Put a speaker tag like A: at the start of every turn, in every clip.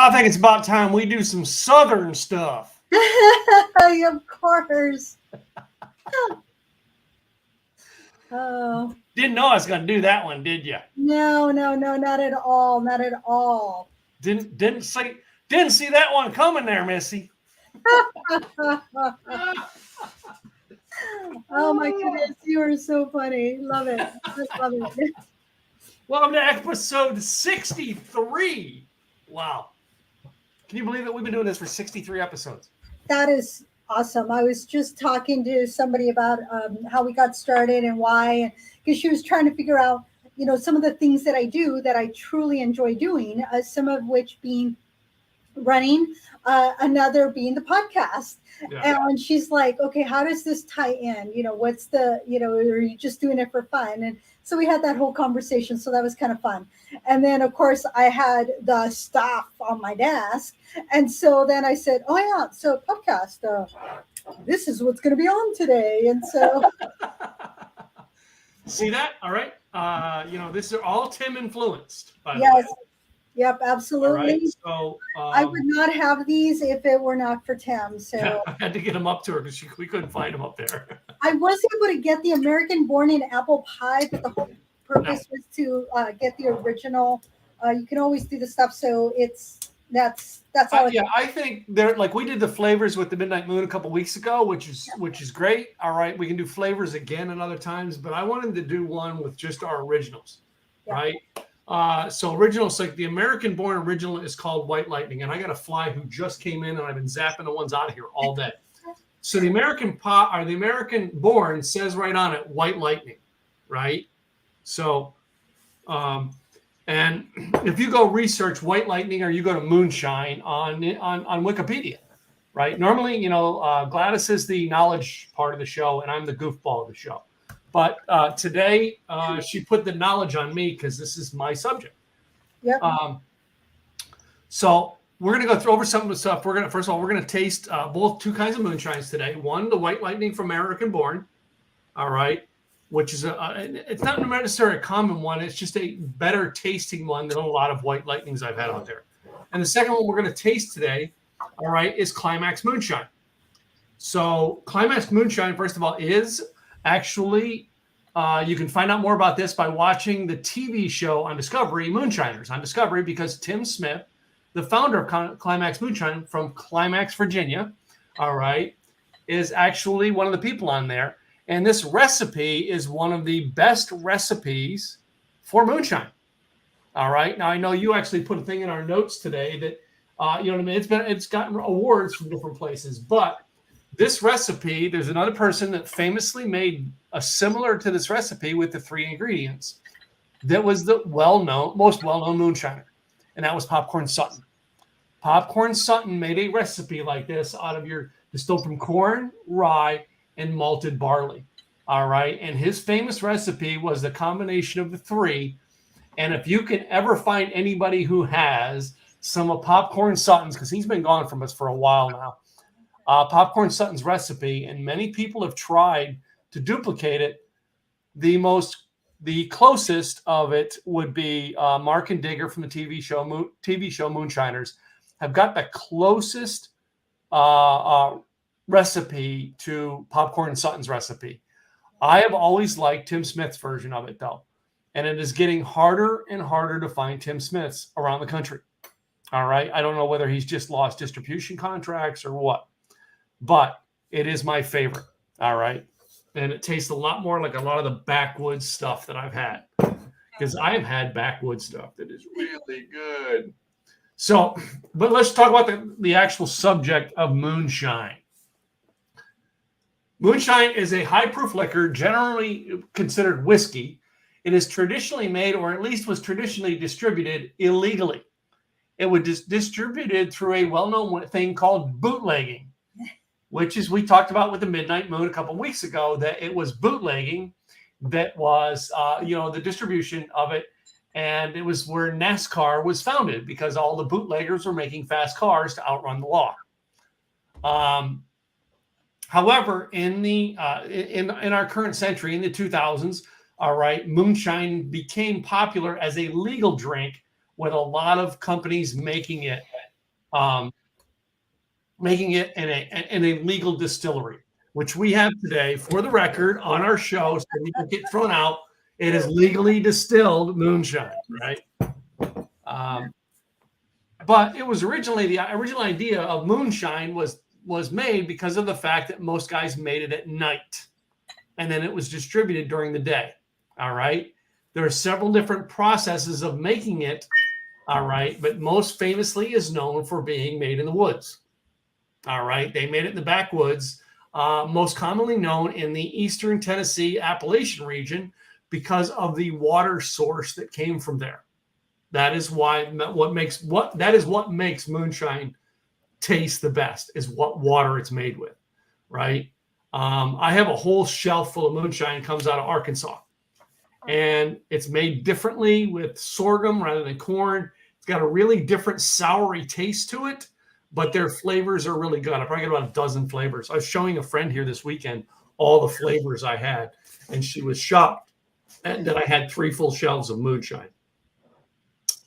A: I think it's about time we do some Southern stuff.
B: Of course. Oh.
A: Didn't know I was going to do that one, did you?
B: No, not at all. Not at all.
A: Didn't see that one coming there, Missy.
B: Oh my goodness, you are so funny. Love it. Just love it.
A: Welcome to episode 63. Wow. Can you believe it? We've been doing this for 63 episodes.
B: That is awesome. I was just talking to somebody about how we got started and why, because she was trying to figure out, some of the things that I do that I truly enjoy doing, some of which being running, another being the podcast. Yeah. And she's like, okay, how does this tie in? What's the, are you just doing it for fun? And so we had that whole conversation. So that was kind of fun. And then, of course, I had the stuff on my desk. And so then I said, oh, yeah, so podcast, this is what's going to be on today. And so.
A: See that? All right. This is all Tim influenced, by the
B: way.
A: Yes.
B: Yep, absolutely.
A: Right, so
B: I would not have these if it were not for Tim. So
A: yeah, I had to get them up to her because we couldn't find them up there.
B: I was able to get the American Born in Apple Pie, but the whole purpose was to get the original. You can always do the stuff, so that's all.
A: Yeah, I think they're like we did the flavors with the Midnight Moon a couple weeks ago, which is great. All right, we can do flavors again another times, but I wanted to do one with just our originals, right? So originals, like the American Born original is called White Lightning, and I got a fly who just came in, and I've been zapping the ones out of here all day. So the American Born says right on it White Lightning, right? So, and if you go research White Lightning or you go to Moonshine on Wikipedia, right? Normally, Gladys is the knowledge part of the show, and I'm the goofball of the show. But today, she put the knowledge on me because this is my subject.
B: Yep.
A: So we're going to go over some of the stuff. First of all, we're going to taste both two kinds of moonshines today. One, the White Lightning from American Born, all right, which is it's not necessarily a common one. It's just a better tasting one than a lot of White Lightnings I've had out there. And the second one we're going to taste today, all right, is Climax Moonshine. So Climax Moonshine, first of all, is actually, you can find out more about this by watching the TV show on Discovery, Moonshiners on Discovery, because Tim Smith, the founder of Climax Moonshine from Climax, Virginia, all right, is actually one of the people on there. And this recipe is one of the best recipes for moonshine. All right. Now, I know you actually put a thing in our notes today that, you know what I mean? It's gotten awards from different places, but this recipe, there's another person that famously made a similar to this recipe with the three ingredients. That was the most well-known moonshiner, and that was Popcorn Sutton. Popcorn Sutton made a recipe like this out of distilled from corn, rye, and malted barley. All right, and his famous recipe was the combination of the three. And if you can ever find anybody who has some of Popcorn Sutton's, because he's been gone from us for a while now. Popcorn Sutton's recipe, and many people have tried to duplicate it. The closest of it would be Mark and Digger from the TV show Moonshiners have got the closest recipe to Popcorn Sutton's recipe. I have always liked Tim Smith's version of it, though, and it is getting harder and harder to find Tim Smiths around the country. All right, I don't know whether he's just lost distribution contracts or what. But it is my favorite, all right? And it tastes a lot more like a lot of the backwoods stuff that I've had. Because I've had backwoods stuff that is really good. So, but let's talk about the actual subject of moonshine. Moonshine is a high-proof liquor, generally considered whiskey. It is traditionally made, or at least was traditionally distributed, illegally. It was distributed through a well-known thing called bootlegging, which is we talked about with the Midnight Moon a couple of weeks ago, that it was bootlegging that was, the distribution of it. And it was where NASCAR was founded because all the bootleggers were making fast cars to outrun the law. However, in our current century, in the 2000s, all right, moonshine became popular as a legal drink with a lot of companies making it um, making it in a legal distillery, which we have today for the record on our show. So people get thrown out. It is legally distilled moonshine, right? But it was originally the original idea of moonshine was made because of the fact that most guys made it at night, and then it was distributed during the day. All right. There are several different processes of making it. All right. But most famously is known for being made in the woods. All right. They made it in the backwoods, most commonly known in the eastern Tennessee Appalachian region because of the water source that came from there. That is what makes moonshine taste the best is what water it's made with, right? I have a whole shelf full of moonshine comes out of Arkansas, and it's made differently with sorghum rather than corn. It's got a really different soury taste to it, but their flavors are really good. I probably got about a dozen flavors. I was showing a friend here this weekend all the flavors I had, and she was shocked that I had 3 full shelves of moonshine.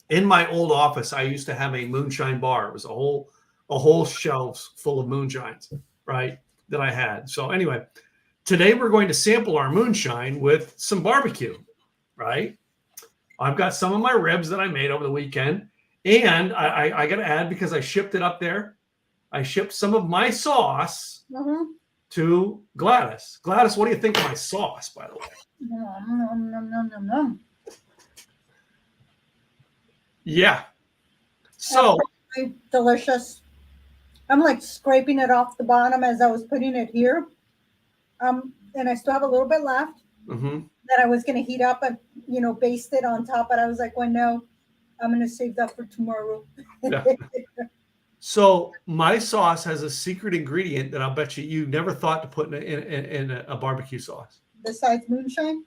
A: In my old office, I used to have a moonshine bar. It was a whole shelves full of moonshines, right, that I had. So anyway, today we're going to sample our moonshine with some barbecue, right? I've got some of my ribs that I made over the weekend, and I got to add, because I shipped it up there, I shipped some of my sauce to Gladys. Gladys, what do you think of my sauce, by the way? Yeah. So
B: delicious. I'm like scraping it off the bottom as I was putting it here. And I still have a little bit left that I was going to heat up and, baste it on top. But I was like, well, no, I'm going to save that for tomorrow.
A: Yeah. So my sauce has a secret ingredient that I'll bet you never thought to put in a barbecue sauce.
B: Besides moonshine?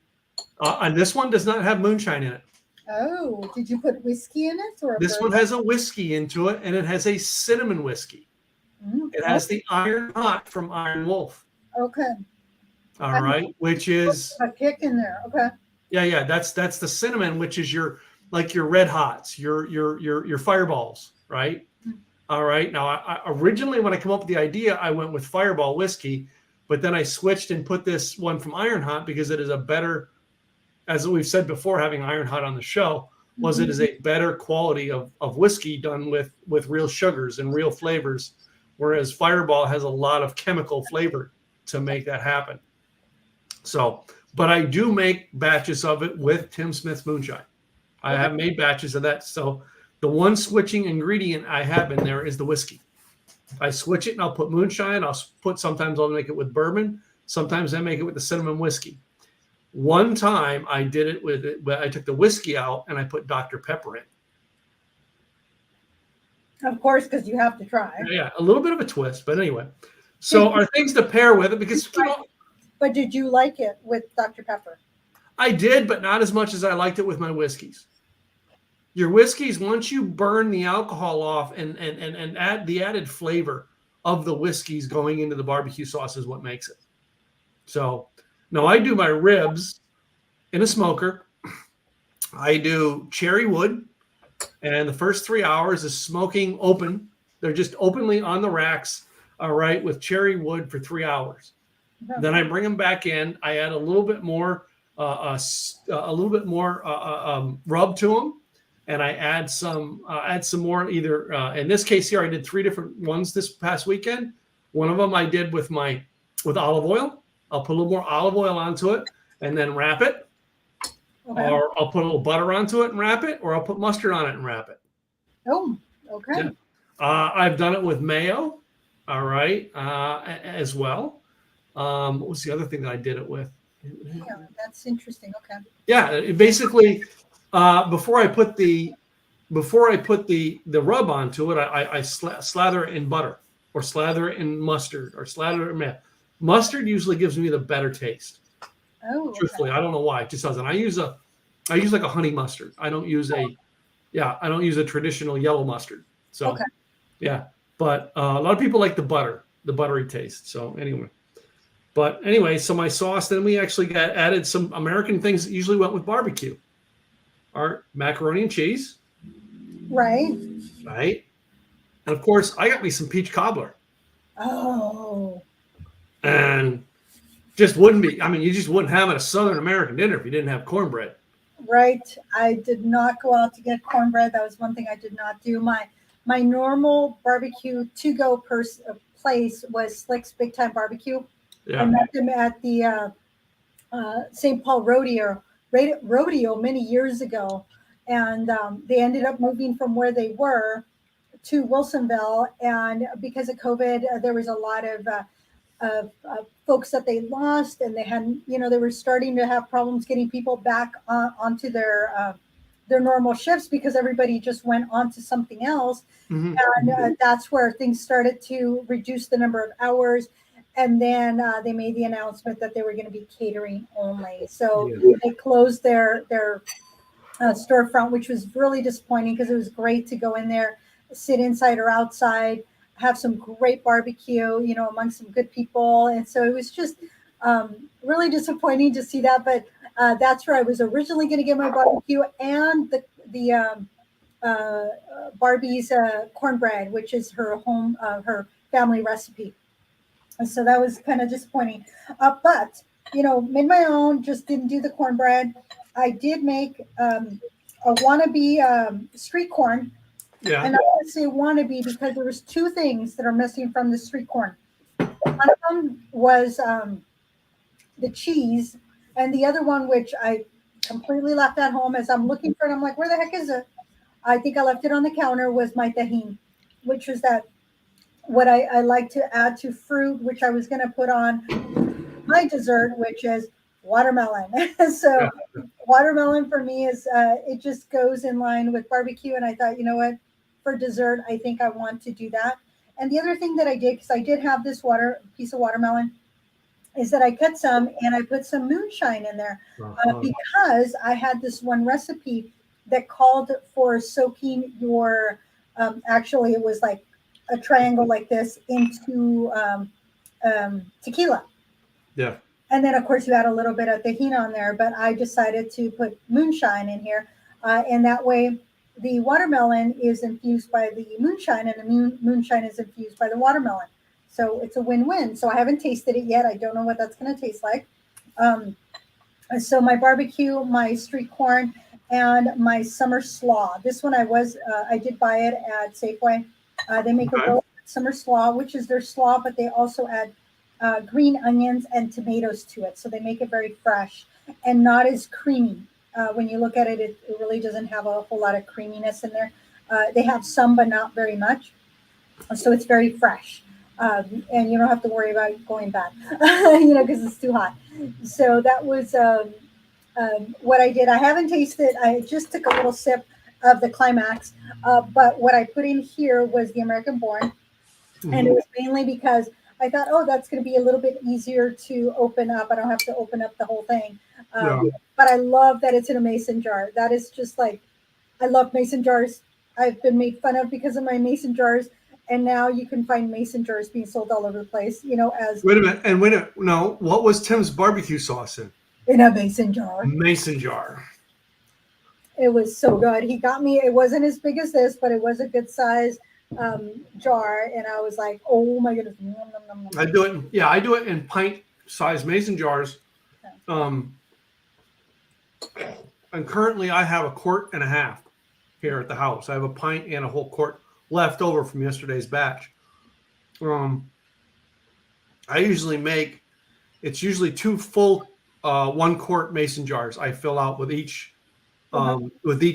A: And this one does not have moonshine in it.
B: Oh, did you put whiskey in it? Or
A: this one has a whiskey into it, and it has a cinnamon whiskey. It has the Iron Hot from Iron Wolf.
B: Okay.
A: All right, which is
B: a kick in there. Okay.
A: Yeah. That's the cinnamon, which is your red hots, your fireballs, right? All right. Now, I originally when I came up with the idea, I went with Fireball whiskey, but then I switched and put this one from Iron Hot because it is a better, as we've said before, having Iron Hot on the show, it is a better quality of whiskey done with real sugars and real flavors, whereas Fireball has a lot of chemical flavor to make that happen. So, but I do make batches of it with Tim Smith's moonshine. I have made batches of that. So the one switching ingredient I have in there is the whiskey. I switch it and I'll put moonshine. Sometimes I'll make it with bourbon. Sometimes I make it with the cinnamon whiskey. One time I did it with it, but I took the whiskey out and I put Dr. Pepper in.
B: Of course, because you have to try.
A: Yeah, a little bit of a twist, but anyway. So are things to pair with it because
B: But did you like it with Dr. Pepper?
A: I did, but not as much as I liked it with my whiskeys. Your whiskeys, once you burn the alcohol off and add the added flavor of the whiskeys going into the barbecue sauce is what makes it. So now I do my ribs in a smoker. I do cherry wood, and the first 3 hours is smoking open. They're just openly on the racks, all right, with cherry wood for 3 hours. Okay. Then I bring them back in. I add a little bit more, rub to them, and I add some more. Either in this case here, I did 3 different ones this past weekend. One of them I did with olive oil. I'll put a little more olive oil onto it and then wrap it. Okay. Or I'll put a little butter onto it and wrap it, or I'll put mustard on it and wrap it.
B: Oh, okay.
A: Yeah. I've done it with mayo, all right, as well. What was the other thing that I did it with?
B: Yeah, that's interesting. Okay.
A: Yeah, basically, before I put the rub onto it, I slather it in butter, or slather it in mustard, or slather it in mayo. Mustard usually gives me the better taste.
B: Oh,
A: truthfully, I don't know why. It just doesn't. I use like a honey mustard. I don't use a traditional yellow mustard. So, okay. Yeah. But a lot of people like the buttery taste. So anyway, so my sauce. Then we actually added some American things that usually went with barbecue. Our macaroni and cheese.
B: Right.
A: Right. And of course, I got me some peach cobbler.
B: Oh,
A: And just wouldn't be. I mean, you just wouldn't have a Southern American dinner if you didn't have cornbread.
B: right. I did not go out to get cornbread. That was one thing I did not do. My normal barbecue to go place was Slick's Big Time Barbecue. I
A: Yeah.
B: met them at the St. Paul rodeo many years ago, and they ended up moving from where they were to Wilsonville. And because of COVID, there was a lot of folks that they lost, and they had, they were starting to have problems getting people back onto their normal shifts because everybody just went on to something else.
A: Mm-hmm.
B: And that's where things started to reduce the number of hours. And then they made the announcement that they were going to be catering only. So they closed their storefront, which was really disappointing because it was great to go in there, sit inside or outside, have some great barbecue, among some good people. And so it was just really disappointing to see that. But that's where I was originally going to get my barbecue and the Barbie's cornbread, which is her her family recipe. And so that was kind of disappointing. But, made my own, just didn't do the cornbread. I did make a wannabe street corn.
A: Yeah.
B: And I want to say wannabe because there was two things that are missing from the street corn. One of them was the cheese, and the other one, which I completely left at home, as I'm looking for it, I'm like, where the heck is it? I think I left it on the counter, was my tahini, which was that what I like to add to fruit, which I was going to put on my dessert, which is watermelon. So watermelon for me is, it just goes in line with barbecue. And I thought, you know what, for dessert, I think I want to do that. And the other thing that I did, because I did have this piece of watermelon, is that I cut some and I put some moonshine in there because I had this one recipe that called for soaking your, actually it was like a triangle like this into tequila.
A: Yeah.
B: And then of course you add a little bit of tahini on there, but I decided to put moonshine in here. And that way the watermelon is infused by the moonshine and the moonshine is infused by the watermelon. So it's a win-win. So I haven't tasted it yet. I don't know what that's going to taste like. So my barbecue, my street corn, and my summer slaw. This one I did buy it at Safeway. They make a real summer slaw, which is their slaw, but they also add green onions and tomatoes to it. So they make it very fresh and not as creamy. When you look at it, it really doesn't have a whole lot of creaminess in there. They have some, but not very much. So it's very fresh. And you don't have to worry about going bad, because it's too hot. So that was what I did. I haven't tasted. I just took a little sip of the climax, but what I put in here was the American Born, and it was mainly because I thought, oh, that's going to be a little bit easier to open up. I don't have to open up the whole thing. But I love that it's in a mason jar. That is just like, I love mason jars. I've been made fun of because of my mason jars. And now you can find mason jars being sold all over the place, as
A: Wait a minute. No, what was Tim's barbecue sauce
B: in a mason jar.
A: Mason jar.
B: It was so good. He got me, it wasn't as big as this, but it was a good size jar. And I was like, oh my goodness.
A: I do it in pint size mason jars. And currently I have 1.5 quarts here at the house. I have a pint and a whole quart left over from yesterday's batch. I usually make, it's usually 2 full 1 quart mason jars I fill out with each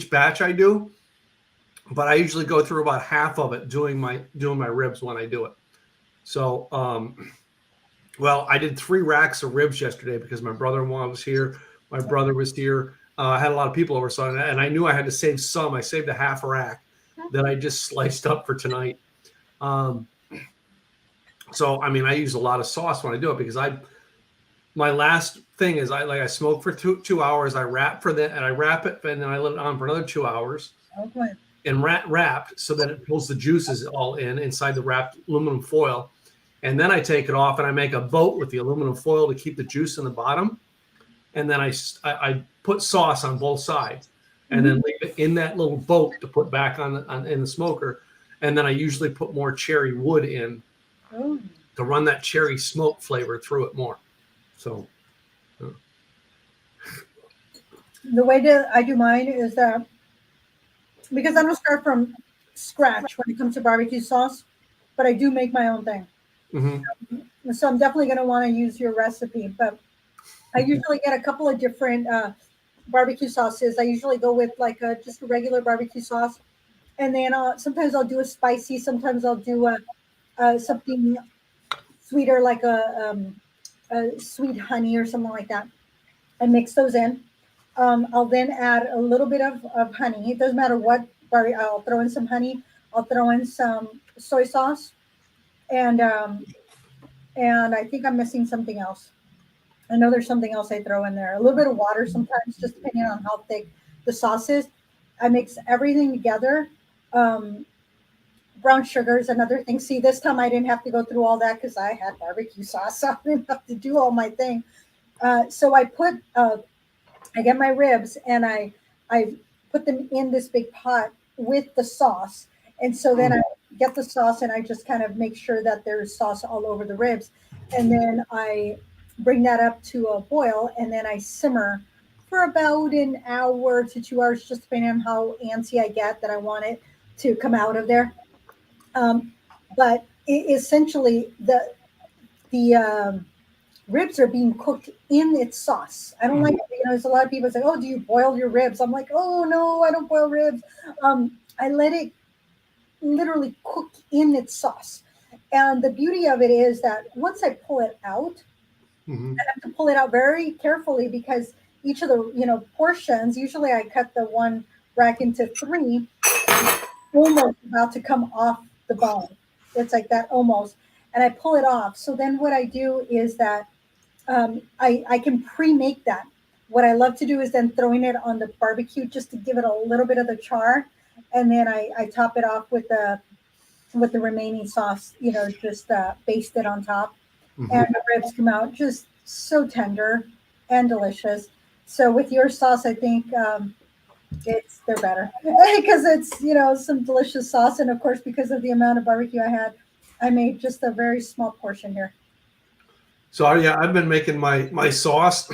A: batch I do, but I usually go through about half of it doing my ribs when I do it. So I did 3 racks of ribs yesterday because my brother-in-law was here, my brother was here. I had a lot of people over, and I knew I had to save some. I saved a half a rack that I just sliced up for tonight. So I mean, I use a lot of sauce when I do it because my last thing is I smoke for 2 hours. I wrap it, and then I let it on for another 2 hours.
B: Okay.
A: And wrapped so that it pulls the juices all inside the wrapped aluminum foil. And then I take it off and I make a boat with the aluminum foil to keep the juice in the bottom. And then I put sauce on both sides and then leave it in that little boat to put back in the smoker. And then I usually put more cherry wood in to run that cherry smoke flavor through it more. So
B: the way that I do mine is that because I don't start from scratch when it comes to barbecue sauce, but I do make my own thing. So I'm definitely going to want to use your recipe. But I usually get a couple of different barbecue sauces. I usually go with like just a regular barbecue sauce, and then sometimes I'll do a spicy. Sometimes I'll do something sweeter, like a sweet honey or something like that. I mix those in. I'll then add a little bit of honey. It doesn't matter what barbecue. I'll throw in some honey. I'll throw in some soy sauce, and I think I'm missing something else. I know there's something else I throw in there. A little bit of water sometimes, just depending on how thick the sauce is. I mix everything together. Brown sugar is another thing. See, this time I didn't have to go through all that because I had barbecue sauce, so I didn't have to do all my thing. So I get my ribs and I put them in this big pot with the sauce. And so then I get the sauce and I just kind of make sure that there's sauce all over the ribs. And then I bring that up to a boil and then I simmer for about an hour to 2 hours, just depending on how antsy I get that I want it to come out of there. But essentially the ribs are being cooked in its sauce. I don't like it. There's a lot of people say, oh, do you boil your ribs? I'm like, oh, no, I don't boil ribs. I let it literally cook in its sauce. And the beauty of it is that once I pull it out, I have to pull it out very carefully because each of the, portions, usually I cut the one rack into 3, almost about to come off the bone. It's like that almost. And I pull it off. So then what I do is that I can pre-make that. What I love to do is then throwing it on the barbecue just to give it a little bit of the char, and then I top it off with the remaining sauce. Just baste it on top, and the ribs come out just so tender and delicious. So with your sauce, I think they're better because it's some delicious sauce, and of course because of the amount of barbecue I had, I made just a very small portion here.
A: So yeah, I've been making my sauce.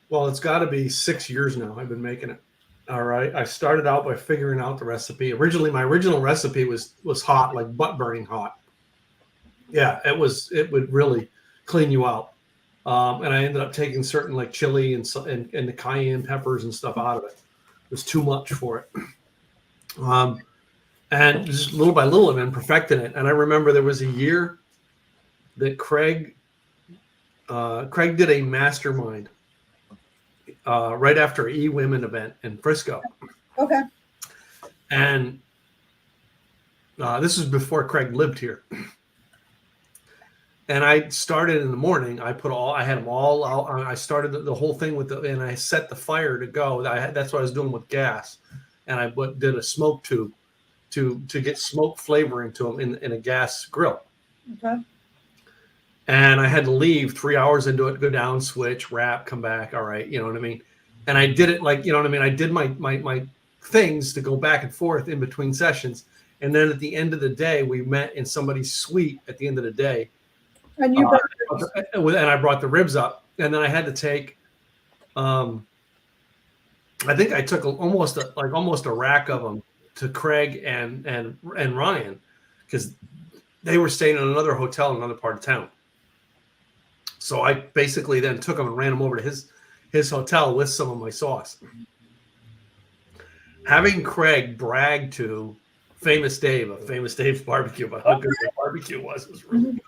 A: Well, it's got to be 6 years now. I've been making it. All right. I started out by figuring out the recipe. Originally, my original recipe was hot, like butt burning hot. Yeah, it would really clean you out. And I ended up taking certain like chili and the cayenne peppers and stuff out of it. It was too much for it. And just little by little, I've been perfecting it. And I remember there was a year that Craig did a mastermind right after an E-Women event in Frisco.
B: Okay.
A: And this was before Craig lived here. And I started in the morning. I had them all out. I started the whole thing and I set the fire to go. That's what I was doing with gas. And I did a smoke tube to get smoke flavoring to them in a gas grill.
B: Okay.
A: And I had to leave 3 hours into it, go down, switch, wrap, come back. All right. You know what I mean? And I did it like, you know what I mean? I did my things to go back and forth in between sessions. And then at the end of the day, we met in somebody's suite at the end of the day.
B: And
A: I brought the ribs up. And then I had to take, I think I took almost a rack of them to Craig and Ryan because they were staying in another hotel in another part of town. So I basically then took them and ran them over to his hotel with some of my sauce. Having Craig brag to Famous Dave of Famous Dave's Barbecue about how good the barbecue was really good.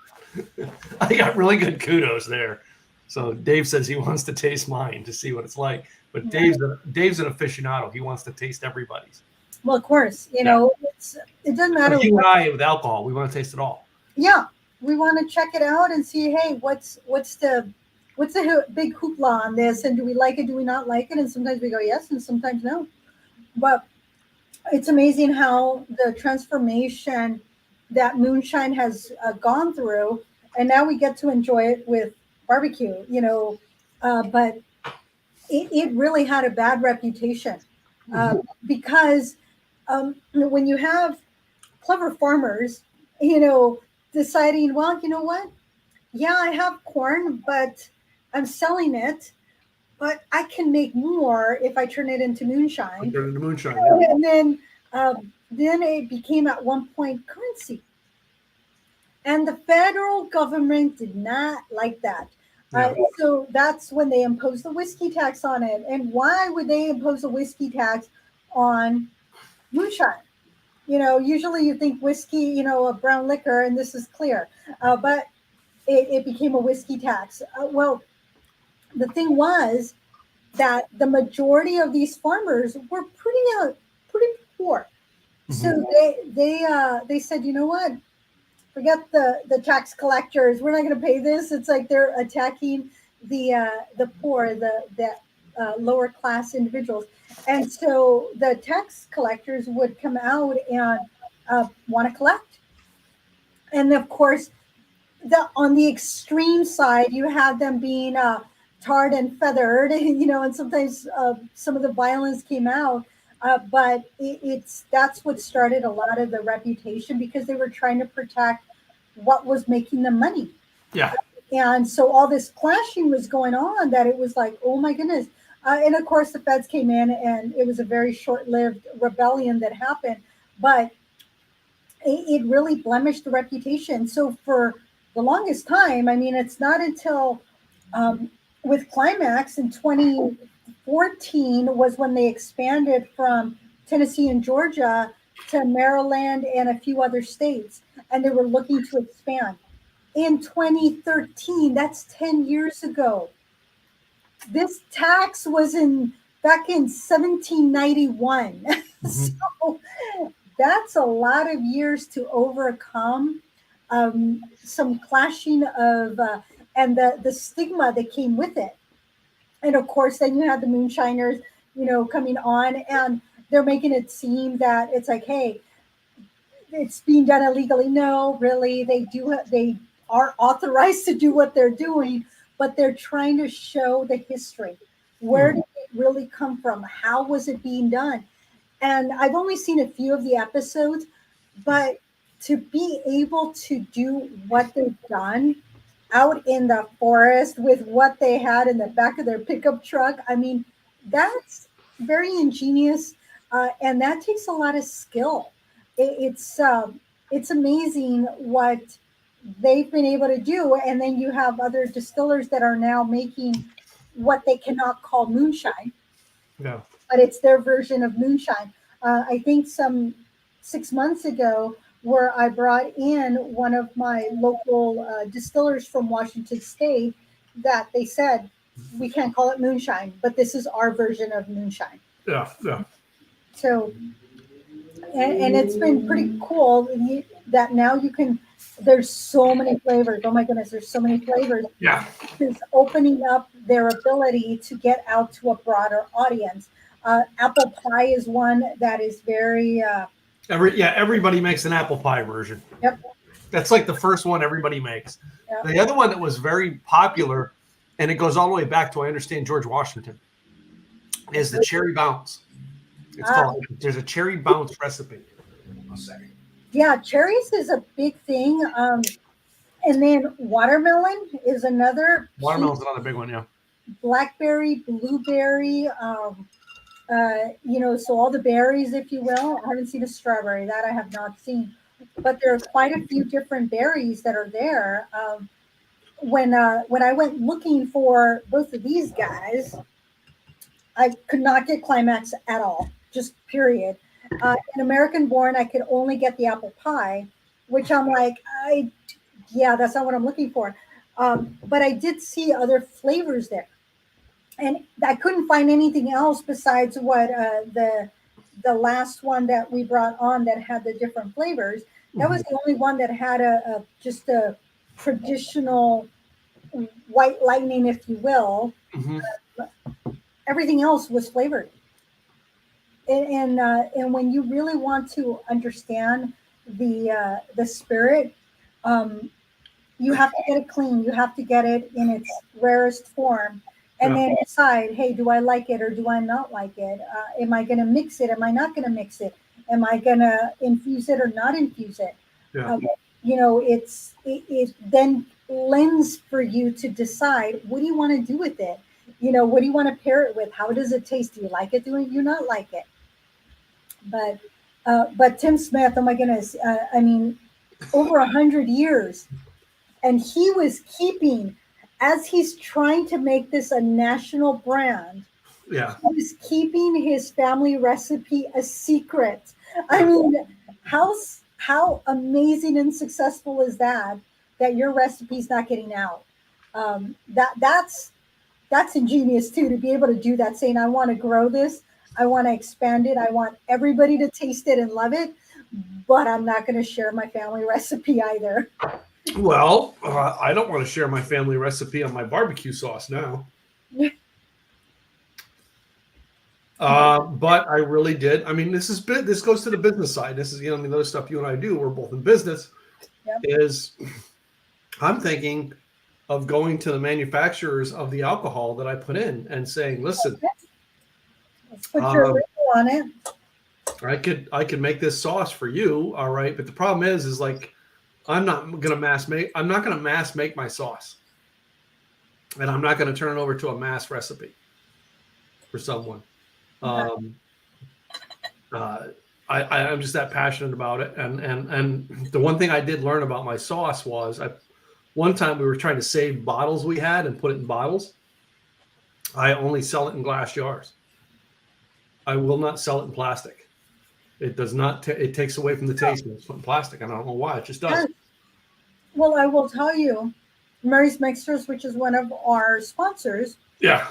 A: I got really good kudos there. So Dave says he wants to taste mine to see what it's like. But Dave's an aficionado. He wants to taste everybody's.
B: Well, of course, it doesn't matter.
A: You and I with alcohol, we want to taste it all.
B: Yeah, we want to check it out and see, hey, what's the big hoopla on this, and do we like it? Do we not like it? And sometimes we go yes, and sometimes no. But it's amazing how the transformation that moonshine has gone through, and now we get to enjoy it with barbecue. But it really had a bad reputation because when you have clever farmers, deciding, well, you know what? Yeah, I have corn, but I'm selling it, but I can make more if I turn it into moonshine.
A: Turn into moonshine. Yeah.
B: And then it became at one point currency. And the federal government did not like that.
A: Yeah.
B: So that's when they imposed the whiskey tax on it. And why would they impose a whiskey tax on moonshine? Usually you think whiskey, a brown liquor, and this is clear. But it became a whiskey tax. Well, the thing was that the majority of these farmers were pretty poor. So they said, you know what? Forget the tax collectors. We're not going to pay this. It's like they're attacking the poor, the lower class individuals, and so the tax collectors would come out and want to collect. And of course, on the extreme side, you have them being tarred and feathered, and sometimes some of the violence came out. But that's what started a lot of the reputation because they were trying to protect what was making them money.
A: Yeah.
B: And so all this clashing was going on that it was like, oh my goodness. And of course, the feds came in and it was a very short-lived rebellion that happened. But it really blemished the reputation. So for the longest time, I mean, it's not until with Climax in 2014 was when they expanded from Tennessee and Georgia to Maryland and a few other states, and they were looking to expand. In 2013, that's 10 years ago. This tax was back in 1791. So that's a lot of years to overcome some clashing of and the stigma that came with it. And of course, then you had the moonshiners, coming on, and they're making it seem that it's like, hey, it's being done illegally. No, really, they are authorized to do what they're doing, but they're trying to show the history. Where did it really come from? How was it being done? And I've only seen a few of the episodes, but to be able to do what they've done out in the forest with what they had in the back of their pickup truck, I mean, that's very ingenious, and that takes a lot of skill. It's amazing what they've been able to do, and then you have other distillers that are now making what they cannot call moonshine.
A: Yeah.
B: But it's their version of moonshine. I think some 6 months ago, where I brought in one of my local distillers from Washington State, that they said, we can't call it moonshine, but this is our version of moonshine.
A: Yeah. Yeah.
B: So, and it's been pretty cool that now you can, there's so many flavors. Oh my goodness, there's so many flavors.
A: Yeah.
B: It's opening up their ability to get out to a broader audience. Apple pie is one that is very.
A: Everybody makes an apple pie version.
B: Yep.
A: That's like the first one everybody makes.
B: Yep.
A: The other one that was very popular, and it goes all the way back to, I understand, George Washington, is the cherry bounce. It's called. There's a cherry bounce recipe. I'll say.
B: Yeah, cherries is a big thing. And then watermelon is another.
A: Watermelon's another big one, yeah.
B: Blackberry, blueberry, so all the berries, if you will. I haven't seen a strawberry, that I have not seen. But there are quite a few different berries that are there. When I went looking for both of these guys, I could not get Climax at all, just period. In American Born, I could only get the apple pie, which I'm like, that's not what I'm looking for. But I did see other flavors there. And I couldn't find anything else besides what the last one that we brought on that had the different flavors. That was the only one that had just a traditional white lightning, if you will. Everything else was flavored. And when you really want to understand the spirit, you have to get it clean. You have to get it in its rarest form. And then decide, hey, do I like it or do I not like it? Am I going to mix it? Am I not going to mix it? Am I gonna infuse it or not infuse it?
A: Yeah.
B: It then lends for you to decide, what do you want to do with it? What do you want to pair it with? How does it taste? Do you like it? Do you not like it? But Tim Smith, oh my goodness, over 100 years, and he was keeping, as he's trying to make this a national brand,
A: Yeah.
B: he was keeping his family recipe a secret. I mean, how amazing and successful is that? That your recipe's not getting out. That's ingenious too, to be able to do that. Saying, I want to grow this, I want to expand it, I want everybody to taste it and love it, but I'm not going to share my family recipe either.
A: Well, I don't want to share my family recipe on my barbecue sauce now. But I really did. I mean, this goes to the business side. This is, the other stuff you and I do. We're both in business.
B: Yep.
A: Is I'm thinking of going to the manufacturers of the alcohol that I put in and saying, listen,
B: let's put your label on it.
A: I could make this sauce for you, all right. But the problem is like I'm not gonna mass make my sauce, and I'm not gonna turn it over to a mass recipe for someone. I'm just that passionate about it, and the one thing I did learn about my sauce was one time we were trying to save bottles we had and put it in bottles. I only sell it in glass jars. I will not sell it in plastic. It does not. It takes away from the taste of it in plastic. I don't know why. It just does.
B: Well, I will tell you, Mary's Mixers, which is one of our sponsors.
A: Yeah.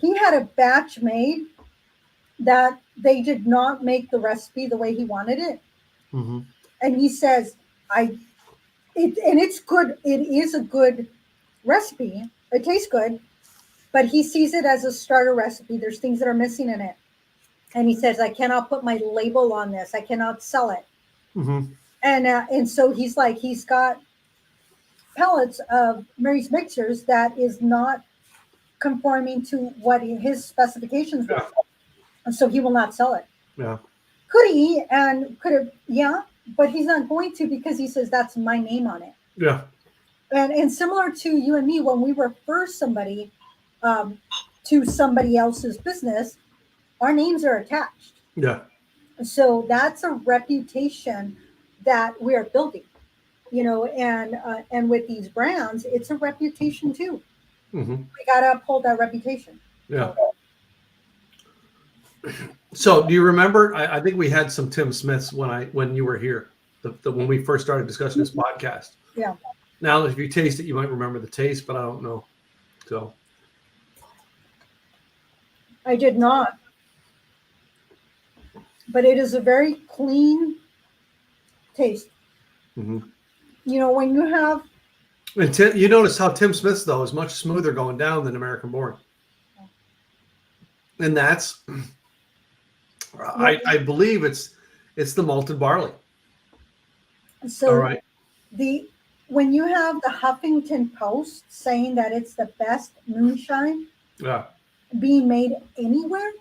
B: He had a batch made that they did not make the recipe the way he wanted it.
A: Mm-hmm.
B: And he says, and it's good. It is a good recipe. It tastes good, but he sees it as a starter recipe. There's things that are missing in it. And he says, I cannot put my label on this. I cannot sell it.
A: Mm-hmm.
B: And so he's like, he's got pellets of Mary's Mixers that is not conforming to what his specifications were. And so he will not sell it.
A: Yeah.
B: Could he? And could have, yeah, but he's not going to, because he says, that's my name on it.
A: Yeah.
B: And similar to you and me, when we refer somebody to somebody else's business, our names are attached.
A: Yeah.
B: So that's a reputation that we are building, and with these brands, it's a reputation too.
A: Mm-hmm.
B: We got to uphold that reputation.
A: Yeah. So do you remember, I think we had some Tim Smiths when you were here, when we first started discussing this podcast.
B: Yeah.
A: Now, if you taste it, you might remember the taste, but I don't know. So.
B: I did not. But it is a very clean taste.
A: Mm-hmm.
B: When you have.
A: And you notice how Tim Smith's, though, is much smoother going down than American Born. And that's, I believe it's the malted barley.
B: So
A: all right.
B: When you have the Huffington Post saying that it's the best moonshine being made anywhere,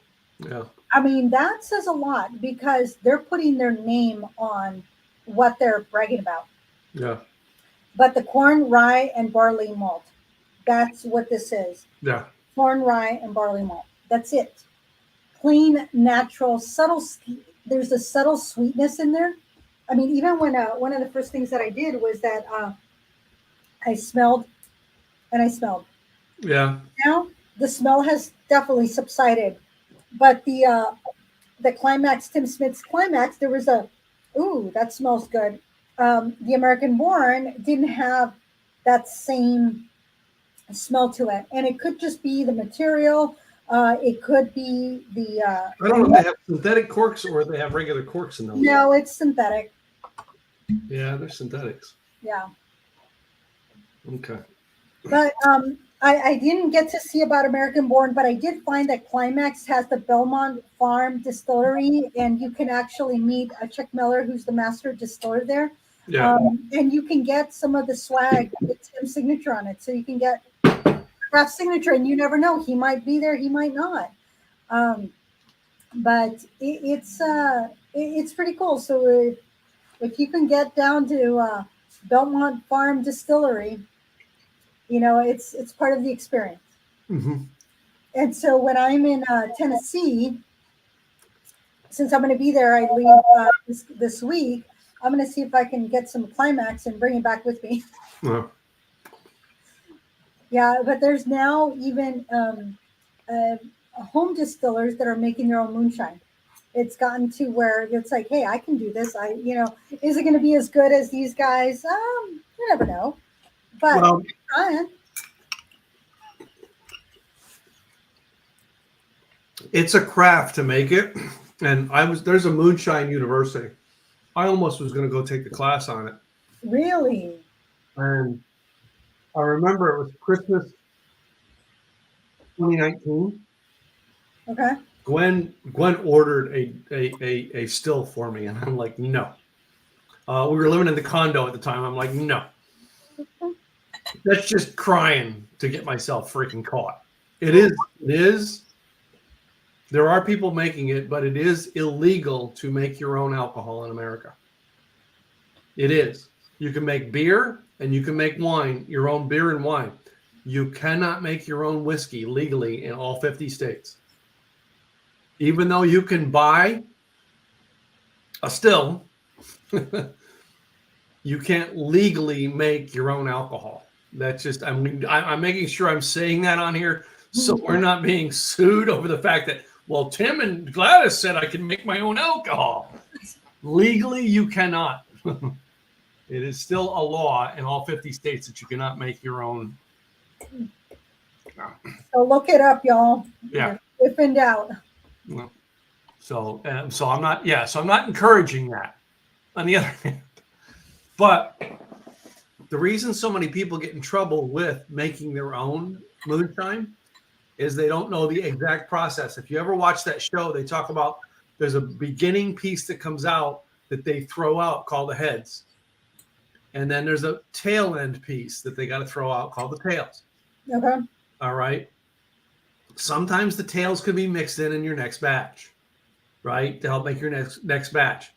B: I mean, that says a lot, because they're putting their name on what they're bragging about.
A: Yeah.
B: But the corn, rye, and barley malt, that's what this is.
A: Yeah.
B: Corn, rye, and barley malt. That's it. Clean, natural, subtle. There's a subtle sweetness in there. I mean, even when one of the first things that I did was that I smelled.
A: Yeah.
B: Now the smell has definitely subsided, but the Climax, Tim Smith's Climax, there was that smells good. The American Born didn't have that same smell to it, and it could just be the material. It could be the.
A: I don't know if they have synthetic corks or if they have regular corks in those.
B: No, it's synthetic.
A: Yeah, they're synthetics.
B: Yeah.
A: Okay.
B: But I didn't get to see about American Born, but I did find that Climax has the Belmont Farm Distillery, and you can actually meet Chuck Miller, who's the master distiller there.
A: Yeah.
B: And you can get some of the swag with Tim's signature on it. So you can get craft signature, and you never know. He might be there, he might not. But it's it's pretty cool. So if you can get down to Belmont Farm Distillery, it's part of the experience.
A: Mm-hmm.
B: And so when I'm in Tennessee, since I'm going to be there, I leave this week. I'm going to see if I can get some Climax and bring it back with me.
A: Yeah.
B: Yeah, but there's now even home distillers that are making their own moonshine. It's gotten to where it's like, hey, I can do this. Is it going to be as good as these guys? You never know. But
A: Well,
B: trying.
A: it's a craft to make it, and there's a moonshine university. I almost was going to go take the class on it,
B: Really?
A: and I remember it was Christmas 2019.
B: Okay.
A: Gwen ordered a still for me, and I'm like, no. We were living in the condo at the time. I'm like, no. That's just crying to get myself freaking caught. It is. There are people making it, but it is illegal to make your own alcohol in America. It is. You can make beer and you can make wine, your own beer and wine. You cannot make your own whiskey legally in all 50 states. Even though you can buy a still, you can't legally make your own alcohol. That's just, I'm making sure I'm saying that on here so we're not being sued over the fact that, well, Tim and Gladys said I can make my own alcohol. Legally, you cannot. It is still a law in all 50 states that you cannot make your own.
B: So look it up, y'all.
A: Yeah.
B: If in doubt.
A: So I'm not. Yeah. So I'm not encouraging that. On the other hand, but the reason so many people get in trouble with making their own moonshine is they don't know the exact process. If you ever watch that show, they talk about there's a beginning piece that comes out that they throw out called the heads. And then there's a tail end piece that they got to throw out called the tails.
B: Okay.
A: All right. Sometimes the tails could be mixed in your next batch, right? To help make your next batch.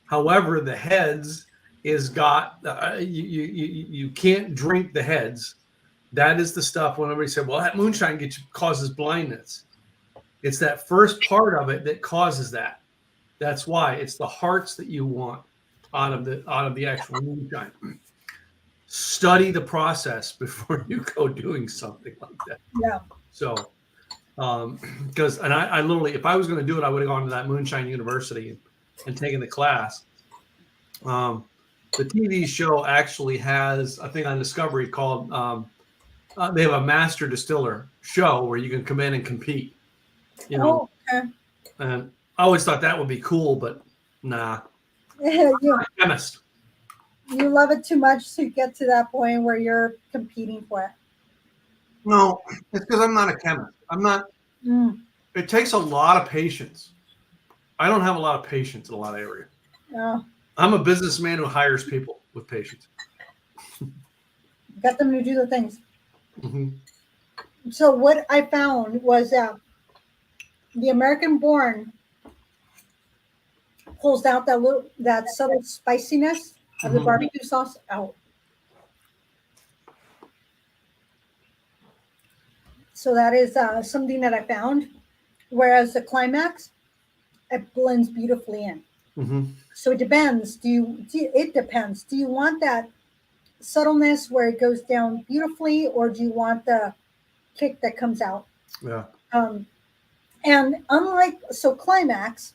A: However, the heads is got, you can't drink the heads. That is the stuff when everybody said, well, that moonshine causes blindness. It's that first part of it that causes that. That's why it's the hearts that you want out of the actual moonshine. Study the process before you go doing something like that.
B: Yeah.
A: So, because I literally, if I was going to do it, I would have gone to that Moonshine University and taken the class. The TV show actually has a thing on Discovery called. They have a master distiller show where you can come in and compete.
B: Oh, okay.
A: And I always thought that would be cool, but nah.
B: you
A: Chemist.
B: love it too much to get to that point where you're competing for it.
A: No, it's because I'm not a chemist. I'm not. It takes a lot of patience. I don't have a lot of patience in a lot of areas.
B: No.
A: I'm a businessman who hires people with patience.
B: Get them to do the things.
A: Mm-hmm.
B: So what I found was that the American Born pulls out that subtle spiciness of the barbecue sauce out. So that is something that I found. Whereas the Climax, it blends beautifully in.
A: Mm-hmm.
B: So it depends. It depends. Do you want that subtleness where it goes down beautifully, or do you want the kick that comes out?
A: Yeah.
B: And Climax,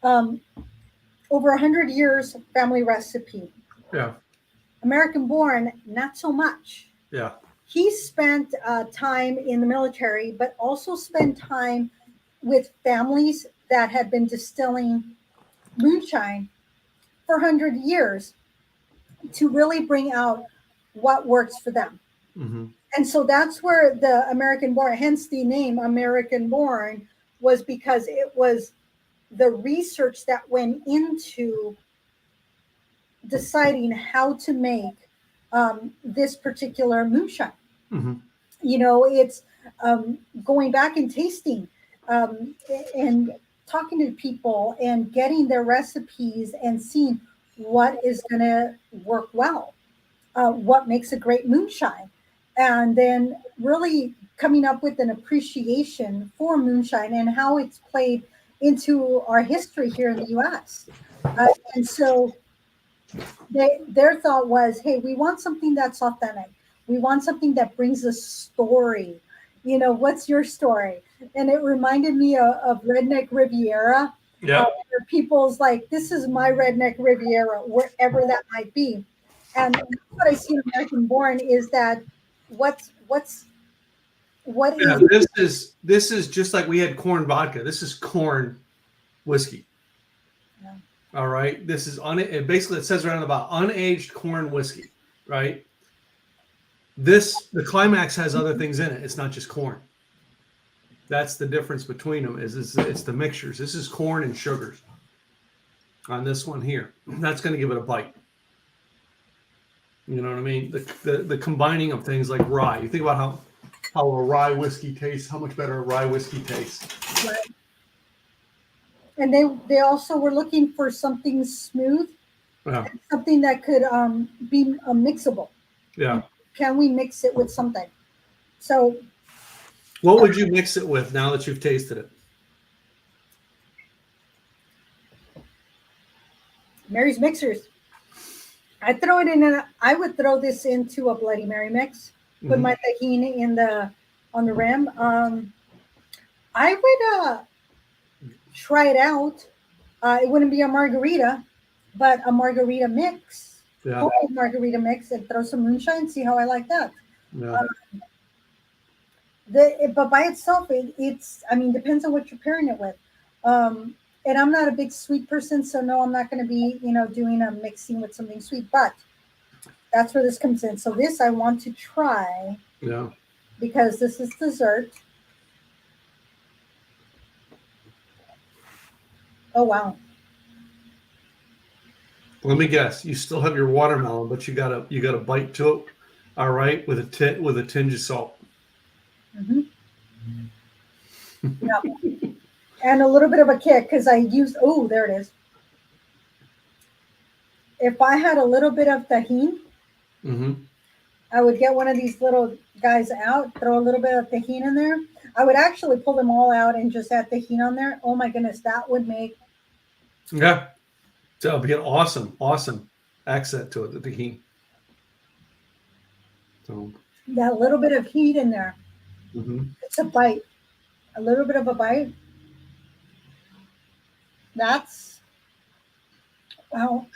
B: over 100 years family recipe.
A: Yeah.
B: American Born, not so much.
A: Yeah.
B: He spent time in the military, but also spent time with families that had been distilling moonshine for 100 years to really bring out what works for them.
A: Mm-hmm.
B: And so that's where the American Born, hence the name American Born, was because it was the research that went into deciding how to make this particular moonshine.
A: Mm-hmm.
B: It's going back and tasting and talking to people and getting their recipes and seeing what is going to work well, what makes a great moonshine, and then really coming up with an appreciation for moonshine and how it's played into our history here in the US. And so their thought was, hey, we want something that's authentic. We want something that brings a story. What's your story? And it reminded me of Redneck Riviera,
A: Yeah.
B: where people's like, this is my Redneck Riviera, wherever that might be. And that's what I see in American Born is that what
A: Yeah,
B: is
A: this is just like we had corn vodka. This is corn whiskey.
B: Yeah.
A: All right. This is basically it says right on about unaged corn whiskey, right? The climax has other things in it. It's not just corn. That's the difference between them. It's the mixtures. This is corn and sugars on this one here. That's going to give it a bite. You know what I mean? The combining of things like rye. You think about how a rye whiskey tastes. How much better a rye whiskey tastes.
B: Right. And they also were looking for something smooth, something that could be mixable.
A: Yeah.
B: Can we mix it with something? So,
A: what would you mix it with now that you've tasted it?
B: Mary's Mixers. I would throw this into a Bloody Mary mix. Put my tahini on the rim. I would try it out. It wouldn't be a margarita, but a margarita mix.
A: Yeah.
B: Margarita mix, and throw some moonshine. See how I like that.
A: Yeah.
B: But by itself, it's depends on what you're pairing it with. And I'm not a big sweet person, so no, I'm not going to be doing a mixing with something sweet. But that's where this comes in. So this I want to try.
A: Yeah.
B: Because this is dessert. Oh wow.
A: Let me guess. You still have your watermelon, but you got a bite to it. All right, with a tinge of salt.
B: Mm-hmm. Yeah. And a little bit of a kick because I used. Oh, there it is. If I had a little bit of tahini, I would get one of these little guys out, throw a little bit of tahini in there. I would actually pull them all out and just add tahini on there. Oh my goodness, that would make.
A: Yeah. That would be an awesome accent to it, the tahini. So
B: That little bit of heat in there. It's a bite. A little bit of a bite. That's wow.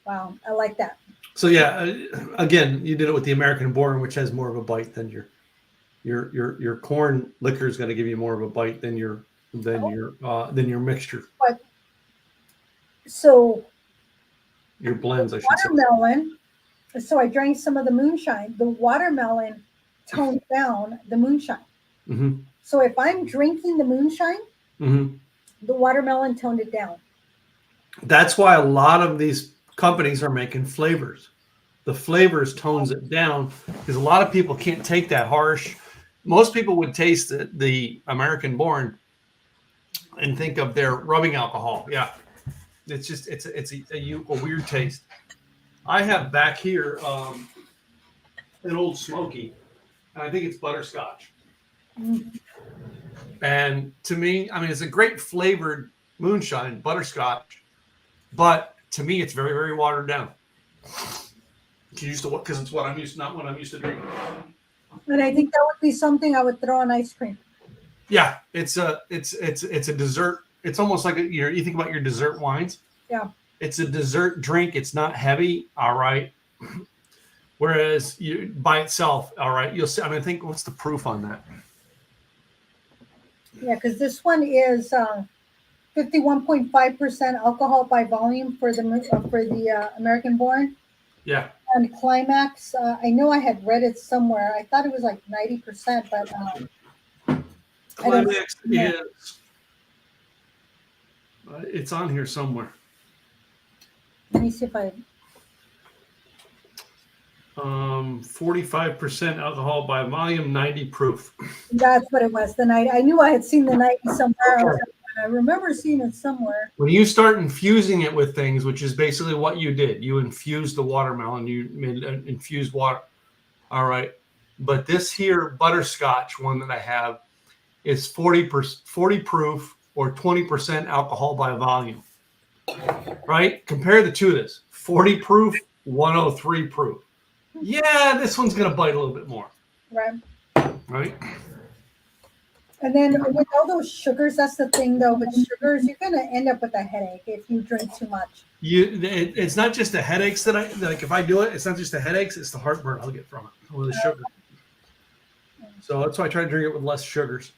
B: Wow, I like that.
A: So yeah, again, you did it with the American Born, which has more of a bite than your corn liquor is going to give you more of a bite than your mixture.
B: But so
A: your blends, I should
B: watermelon. So I drank some of the moonshine. The watermelon toned down the moonshine. So if I'm drinking the moonshine, the watermelon toned it down.
A: That's why a lot of these companies are making flavors. The flavors tones it down because a lot of people can't take that harsh. Most people would taste the American Born and think of their rubbing alcohol. Yeah, it's just it's a weird taste. I have back here an Old Smoky, and I think it's butterscotch. And to me, I mean, it's a great flavored moonshine, butterscotch, but to me, it's very, very watered down. Because it's what I'm used, not what I'm used to drinking.
B: And I think that would be something I would throw on ice cream.
A: Yeah, it's a dessert. It's almost like you think about your dessert wines.
B: Yeah,
A: it's a dessert drink. It's not heavy. All right. Whereas by itself, all right, you'll see. I mean, I think what's the proof on that?
B: Yeah, because this one is 51.5% alcohol by volume for the American Born.
A: Yeah.
B: And climax, I know I had read it somewhere. I thought it was like 90%, but
A: climax is it's on here somewhere.
B: Let me see if I.
A: 45% alcohol by volume, 90 proof.
B: That's what it was. The night I knew I had seen the night somewhere.
A: Okay.
B: I remember seeing it somewhere.
A: When you start infusing it with things, which is basically what you did, you infused the watermelon, you made infused water. All right. But this here butterscotch one that I have is 40 proof or 20% alcohol by volume. Right? Compare the two of this. 40 proof, 103 proof. Yeah, this one's going to bite a little bit more.
B: Right.
A: Right?
B: And then with all those sugars, that's the thing though. With sugars, you're gonna end up with a headache if you drink too much.
A: It's not just the headaches that like. If I do it, it's not just the headaches; it's the heartburn I'll get from it with the sugar. So that's why I try to drink it with less sugars,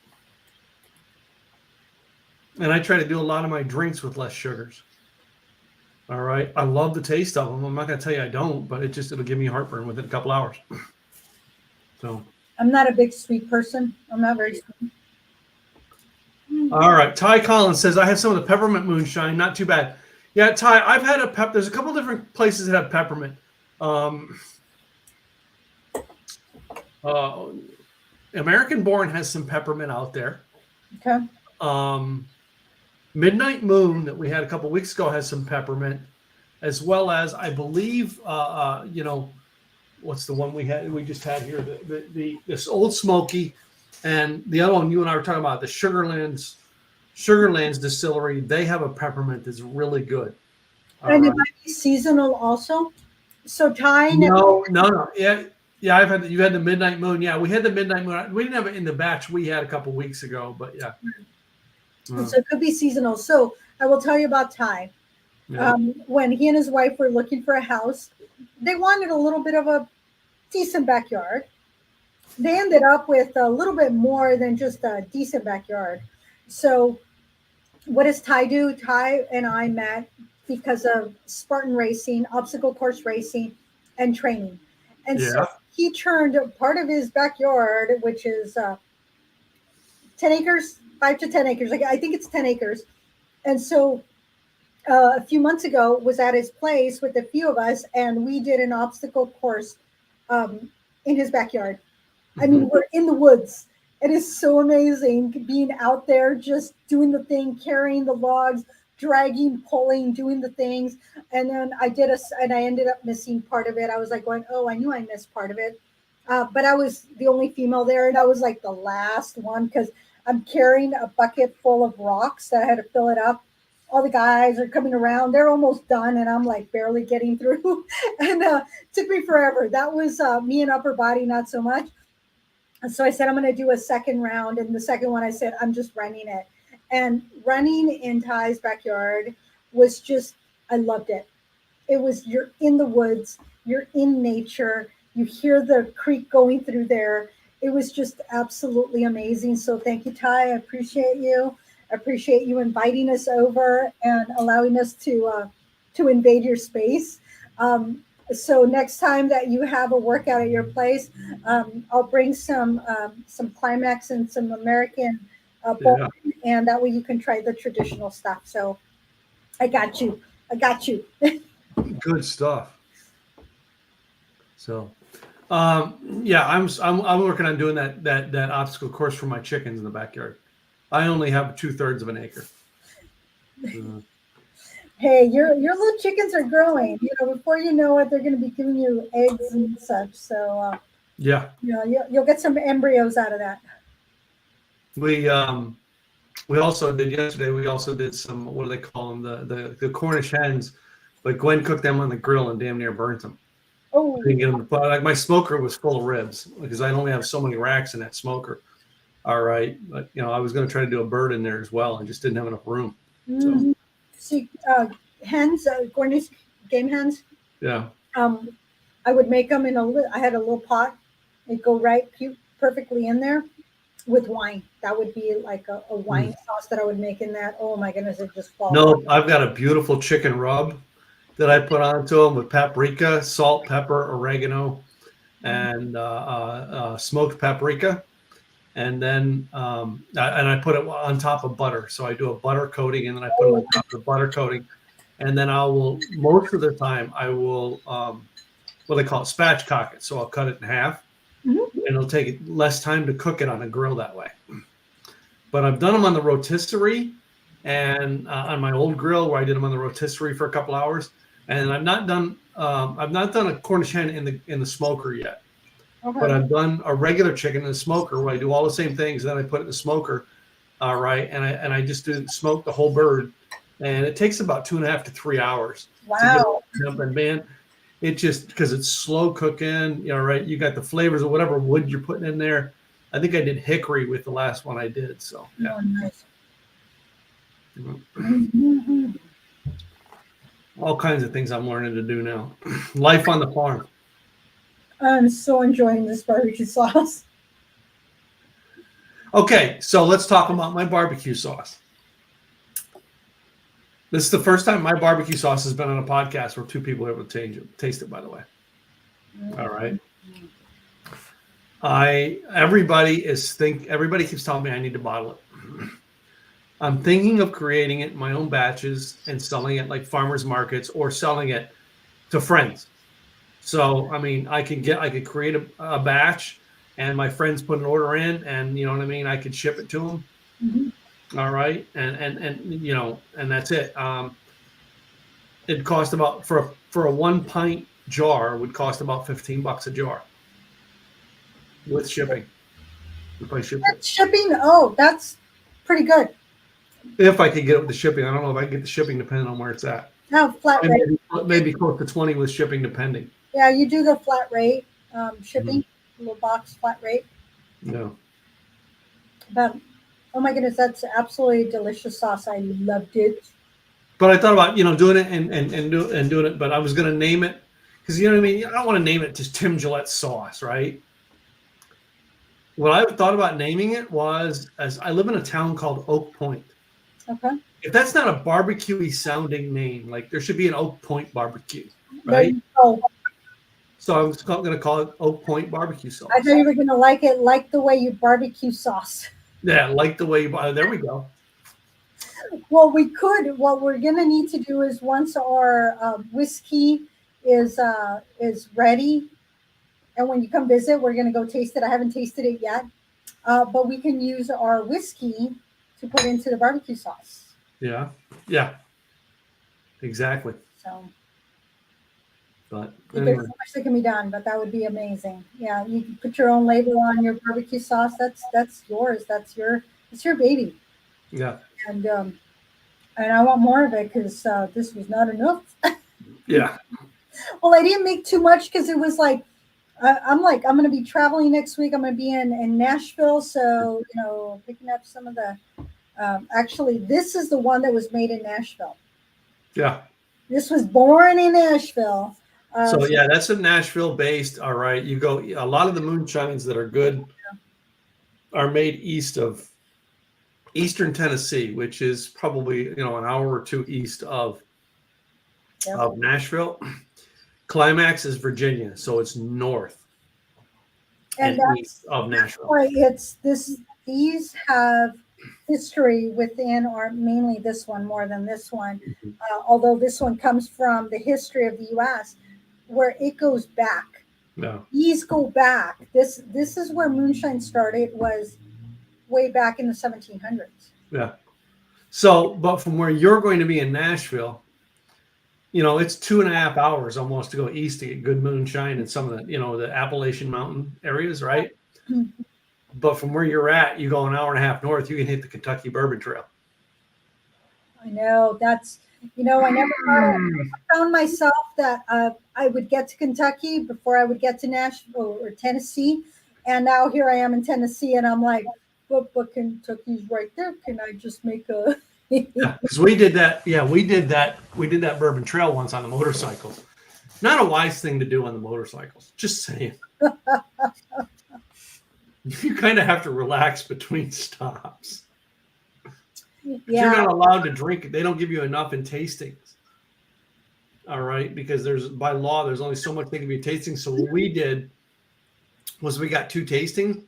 A: and I try to do a lot of my drinks with less sugars. All right, I love the taste of them. I'm not gonna tell you I don't, but it'll give me heartburn within a couple hours. So
B: I'm not a big sweet person. I'm not very sweet.
A: All right. Ty Collins says, I have some of the peppermint moonshine. Not too bad. Yeah, Ty, I've had there's a couple different places that have peppermint. American Born has some peppermint out there.
B: Okay.
A: Midnight Moon that we had a couple weeks ago has some peppermint, as well as I believe, what's the one we just had here? This Old Smoky. And the other one you and I were talking about, the Sugarlands Distillery, they have a peppermint that's really good.
B: And it might be seasonal also. So Ty.
A: No. Yeah, you've had the Midnight Moon. Yeah, we had the Midnight Moon. We didn't have it in the batch we had a couple weeks ago, but yeah.
B: So it could be seasonal. So I will tell you about Ty.
A: Yeah.
B: When he and his wife were looking for a house, they wanted a little bit of a decent backyard. They ended up with a little bit more than just a decent backyard. So what does Ty do? Ty and I met because of Spartan racing, obstacle course racing, and training. And so he turned part of his backyard, which is 10 acres, 5 to 10 acres. I think it's 10 acres. And so a few months ago was at his place with a few of us, and we did an obstacle course in his backyard. I mean, we're in the woods. It is so amazing being out there, just doing the thing, carrying the logs, dragging, pulling, doing the things. And then I ended up missing part of it. I was like going, oh, I knew I missed part of it. But I was the only female there. And I was like the last one because I'm carrying a bucket full of rocks that I had to fill it up. All the guys are coming around. They're almost done. And I'm like barely getting through. And it took me forever. That was me and upper body, not so much. So I said, I'm going to do a second round. And the second one, I said, I'm just running it. And running in Ty's backyard was just, I loved it. It was, you're in the woods, you're in nature, you hear the creek going through there. It was just absolutely amazing. So thank you, Ty. I appreciate you. I appreciate you inviting us over and allowing us to invade your space. So next time that you have a workout at your place, I'll bring some Climax and some American Born, and that way you can try the traditional stuff. So I got you.
A: Good stuff. So, yeah, I'm working on doing that obstacle course for my chickens in the backyard. I only have 2/3 of an acre.
B: Hey, your little chickens are growing. Before you know it, they're going to be giving you eggs and such. So you'll get some embryos out of that.
A: We also did yesterday. We also did some, what do they call them? The Cornish hens, but Gwen cooked them on the grill and damn near burnt them.
B: Oh,
A: I didn't get them to put, like my smoker was full of ribs because I only have so many racks in that smoker. All right, but I was going to try to do a bird in there as well and just didn't have enough room.
B: Mm-hmm. See, hens, Cornish game hens.
A: Yeah.
B: I would make them I had a little pot. It'd go right perfectly in there with wine. That would be like a wine sauce that I would make in that. Oh my goodness, it just falls.
A: No, I've got a beautiful chicken rub that I put onto them with paprika, salt, pepper, oregano, and smoked paprika. And then I put it on top of butter. So I do a butter coating, and then I put it on top of the butter coating. And then most of the time, I will what they call it, spatchcock it. So I'll cut it in half, and it'll take it less time to cook it on a grill that way. But I've done them on the rotisserie and on my old grill where I did them on the rotisserie for a couple hours. And I've not done a Cornish hen in the smoker yet.
B: Okay.
A: But I've done a regular chicken in the smoker where I do all the same things. Then I put it in the smoker, all right, and I just smoke the whole bird, and it takes about 2.5 to 3 hours.
B: Wow.
A: To get it. And man, it just because it's slow cooking, you know, right? You got the flavors of whatever wood you're putting in there. I think I did hickory with the last one I did. So yeah.
B: Oh, nice.
A: All kinds of things I'm learning to do now. Life on the farm.
B: I'm so enjoying this barbecue sauce.
A: Okay, so let's talk about my barbecue sauce. This is the first time my barbecue sauce has been on a podcast where two people are able to taste it, by the way. All right. Everybody keeps telling me I need to bottle it. I'm thinking of creating it in my own batches and selling it like farmers markets or selling it to friends. So, I mean, I could create a batch and my friends put an order in and you know what I mean? I could ship it to them. Mm-hmm. All right. And you know, and that's it. It cost about for a 1 pint jar would cost about $15 a jar with shipping. If I ship it.
B: Shipping? Oh, that's pretty good.
A: If I could get it with the shipping. I don't know if I can get the shipping depending on where it's at.
B: Oh, flat rate.
A: Maybe close to 20 with shipping depending.
B: Yeah, you do the flat rate shipping, little box flat rate.
A: No.
B: But oh my goodness, that's absolutely delicious sauce. I loved it.
A: But I thought about doing it and doing it, but I was going to name it because you know what I mean. I don't want to name it just Tim Gillette sauce, right? What I thought about naming it was, as I live in a town called Oak Point.
B: Okay.
A: If that's not a barbecue-y sounding name, like there should be an Oak Point barbecue,
B: There
A: right?
B: you go.
A: So I was going to call it Oak Point barbecue sauce.
B: I thought you were going to like it like the way you barbecue sauce.
A: Yeah, like the way you there we go.
B: Well, what we're going to need to do is once our whiskey is ready, and when you come visit, we're going to go taste it. I haven't tasted it yet, but we can use our whiskey to put into the barbecue sauce.
A: Yeah, exactly.
B: So,
A: but
B: there's so much that can be done, but that would be amazing. Yeah, you can put your own label on your barbecue sauce. That's yours. It's your baby.
A: Yeah.
B: And I want more of it because this was not enough.
A: Yeah.
B: Well, I didn't make too much because it was like, I'm going to be traveling next week. I'm going to be in Nashville. So, picking up some of the, actually, this is the one that was made in Nashville.
A: Yeah.
B: This was born in Nashville.
A: So yeah, that's a Nashville based. All right. You go, a lot of the moonshines that are good are made east of Eastern Tennessee, which is probably, an hour or two east of Nashville. Climax is Virginia, so it's north and east of Nashville.
B: Right. These have history within, or mainly this one more than this one, although this one comes from the history of the U.S., where it goes back.
A: No.
B: These go back. This is where moonshine started, was way back in the 1700s. Yeah.
A: So, but from where you're going to be in Nashville, it's 2.5 hours almost to go east to get good moonshine in some of the, the Appalachian Mountain areas, right? Mm-hmm. But from where you're at, you go an hour and a half north, you can hit the Kentucky Bourbon Trail.
B: I know. That's, I never found myself that I would get to Kentucky before I would get to Nashville or Tennessee. And now here I am in Tennessee and I'm like, but Kentucky's right there. Can I just make a...
A: Yeah, because we did that. Yeah, we did that Bourbon Trail once on the motorcycles. Not a wise thing to do on the motorcycles. Just saying. You kind of have to relax between stops. Yeah. You're not allowed to drink. They don't give you enough in tastings. All right, because by law there's only so much they can be tasting. So what we did was we got 2 tastings,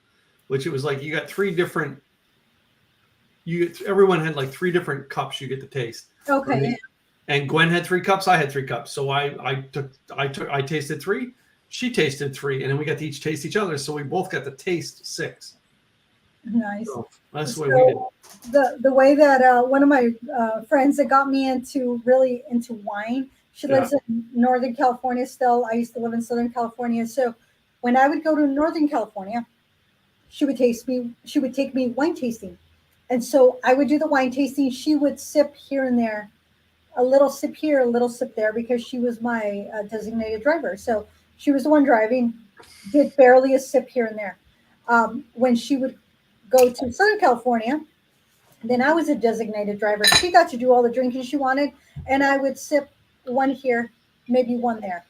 A: which it was like you got 3 different. Everyone had like 3 different cups you get to taste.
B: Okay.
A: Right? And Gwen had 3 cups. I had 3 cups. So I tasted 3, She tasted 3, and then we got to each taste each other. So we both got to taste 6.
B: Nice.
A: So that's the way we did it.
B: The way that one of my friends that got me really into wine, she lives in Northern California still. I used to live in Southern California. So when I would go to Northern California, she would take me wine tasting. And so I would do the wine tasting. She would sip here and there, a little sip here, a little sip there, because she was my designated driver. So she was the one driving, did barely a sip here and there. When she would go to Southern California, then I was a designated driver. She got to do all the drinking she wanted, and I would sip one here, maybe one there.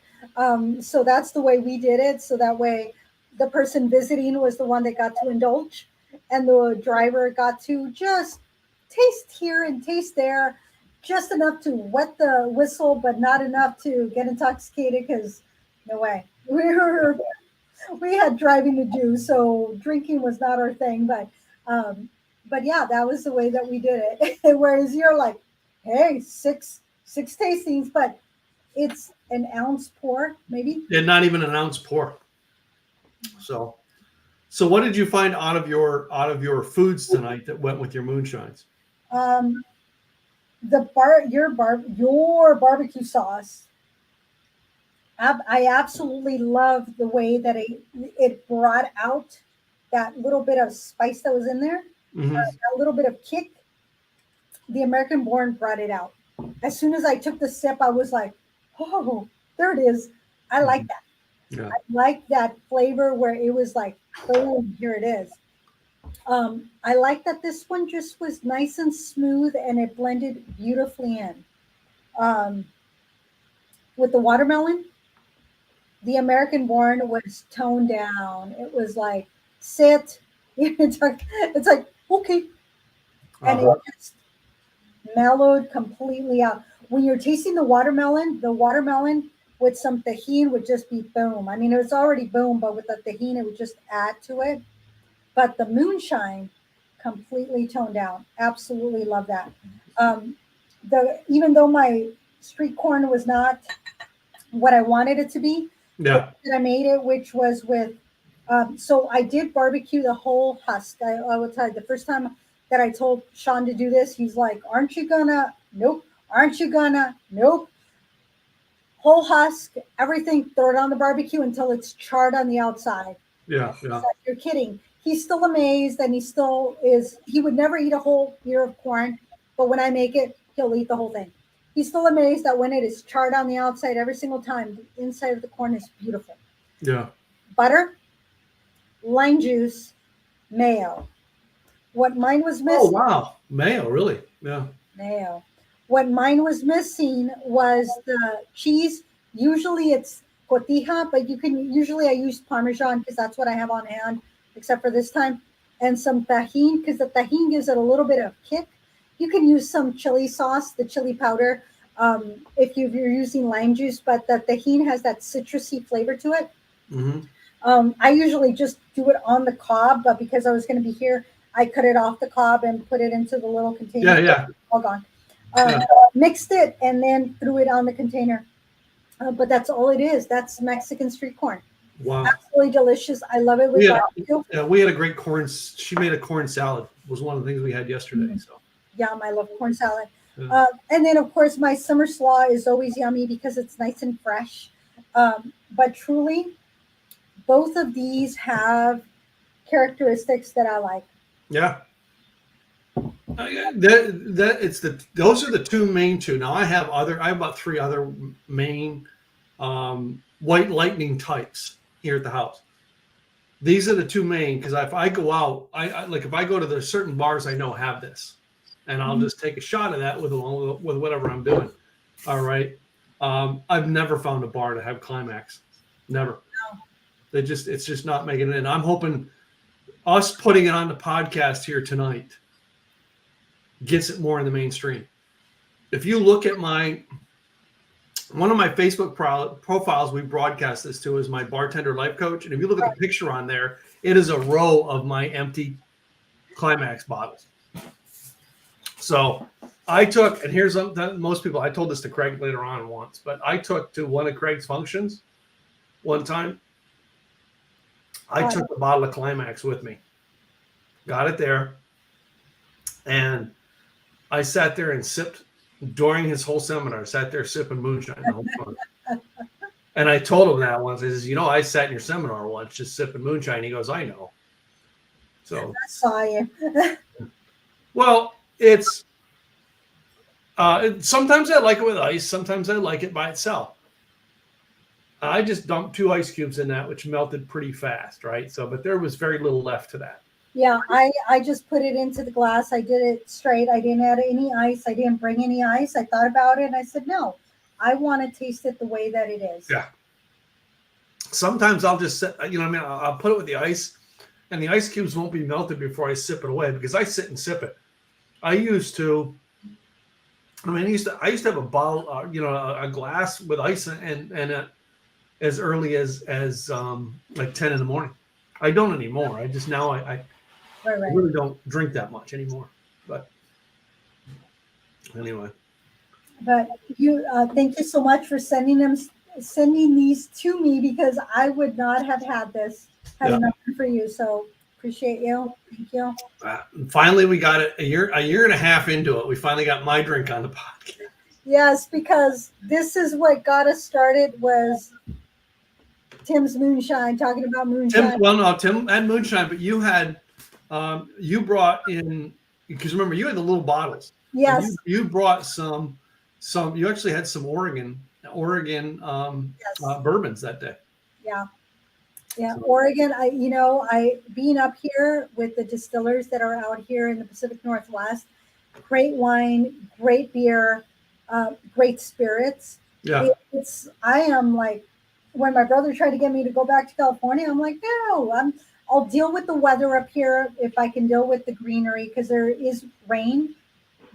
B: So that's the way we did it. So that way the person visiting was the one that got to indulge, and the driver got to just taste here and taste there, just enough to wet the whistle, but not enough to get intoxicated, because no way. We had driving to do, so drinking was not our thing. But yeah, that was the way that we did it. Whereas you're like, hey, six tastings, but it's an ounce pour, maybe.
A: Yeah, not even an ounce pour. So what did you find out of your foods tonight that went with your moonshines?
B: Your barbecue sauce. I absolutely love the way that it brought out that little bit of spice that was in there, a little bit of kick. The American Born brought it out. As soon as I took the sip, I was like, oh, there it is. I like that. Yeah. I like that flavor where it was like, boom, here it is. I like that this one just was nice and smooth, and it blended beautifully in. With the watermelon, the American Born was toned down. It was like, sit. It's like okay. And it just mellowed completely out. When you're tasting the watermelon with some tahini would just be boom. I mean, it was already boom, but with the tahini, it would just add to it. But the moonshine completely toned down. Absolutely love that. Even though my street corn was not what I wanted it to be,
A: yeah,
B: I made it, which was with. So I did barbecue the whole husk. I will tell you, the first time that I told Sean to do this, he's like, "Aren't you gonna?" Nope. Aren't you gonna? Nope. Whole husk, everything. Throw it on the barbecue until it's charred on the outside.
A: Yeah.
B: Like, you're kidding. He's still amazed, and he still is. He would never eat a whole ear of corn, but when I make it, he'll eat the whole thing. He's still amazed that when it is charred on the outside every single time, the inside of the corn is beautiful.
A: Yeah.
B: Butter, lime juice, mayo. What mine was missing.
A: Oh, wow. Mayo, really? Yeah.
B: Mayo. What mine was missing was the cheese. Usually it's cotija, but usually I use Parmesan because that's what I have on hand, except for this time. And some tajin, because the tajin gives it a little bit of kick. You can use some chili sauce, the chili powder, if you're using lime juice, but the tajin has that citrusy flavor to it. Mm-hmm. I usually just do it on the cob, but because I was going to be here, I cut it off the cob and put it into the little container.
A: Yeah.
B: All gone. Mixed it and then threw it on the container. But that's all it is. That's Mexican street corn.
A: Wow.
B: Absolutely delicious. I love it with barbecue.
A: We had a great corn. She made a corn salad. It was one of the things we had yesterday. Mm-hmm. So.
B: Yum, I love corn salad. Yeah. And then, of course, my summer slaw is always yummy because it's nice and fresh. But truly, both of these have characteristics that I like.
A: Yeah. Those are the two main two. Now I have about 3 other main white lightning types here at the house. These are the 2 main, because if I go out, if I go to the certain bars I know have this, and I'll just take a shot of that with whatever I'm doing. All right. I've never found a bar to have Climax. Never. No. It's just not making it in. I'm hoping us putting it on the podcast here tonight gets it more in the mainstream. If you look at one of my Facebook profiles we broadcast this to is my bartender life coach. And if you look at the picture on there, it is a row of my empty Climax bottles. So I took, and here's most people, I told this to Craig later on once, but I took to one of Craig's functions one time I
B: Got
A: took a bottle of Climax with me, got it there, and I sat there and sipped during his whole seminar. I sat there sipping moonshine the whole time. And I told him that once. I says, I sat in your seminar once just sipping moonshine. He goes, I know. So
B: I saw you.
A: well, it's sometimes I like it with ice. Sometimes I like it by itself. I just dumped 2 ice cubes in that, which melted pretty fast, right? So, but there was very little left to that.
B: Yeah, I just put it into the glass. I did it straight. I didn't add any ice. I didn't bring any ice. I thought about it and I said, no, I want to taste it the way that it is.
A: Yeah. Sometimes I'll just sit, I'll put it with the ice, and the ice cubes won't be melted before I sip it away because I sit and sip it. I used to have a bottle, a glass with ice and as early as like 10 in the morning. I don't anymore. I just now I really don't drink that much anymore. But anyway.
B: But you, thank you so much for sending these to me, because I would not have had this had it not been for you. So appreciate you. Thank you.
A: Finally, we got it a year and a half into it. We finally got my drink on the podcast.
B: Yes, because this is what got us started, was Tim's moonshine, talking about moonshine.
A: Tim had moonshine, but you had you brought in, because remember you had the little bottles.
B: Yes.
A: You brought some. You actually had some Oregon bourbons that day.
B: Yeah. So. Oregon. I being up here with the distillers that are out here in the Pacific Northwest, great wine, great beer, great spirits.
A: Yeah.
B: I am like, when my brother tried to get me to go back to California, I'm like, no, I'll deal with the weather up here if I can deal with the greenery, because there is rain,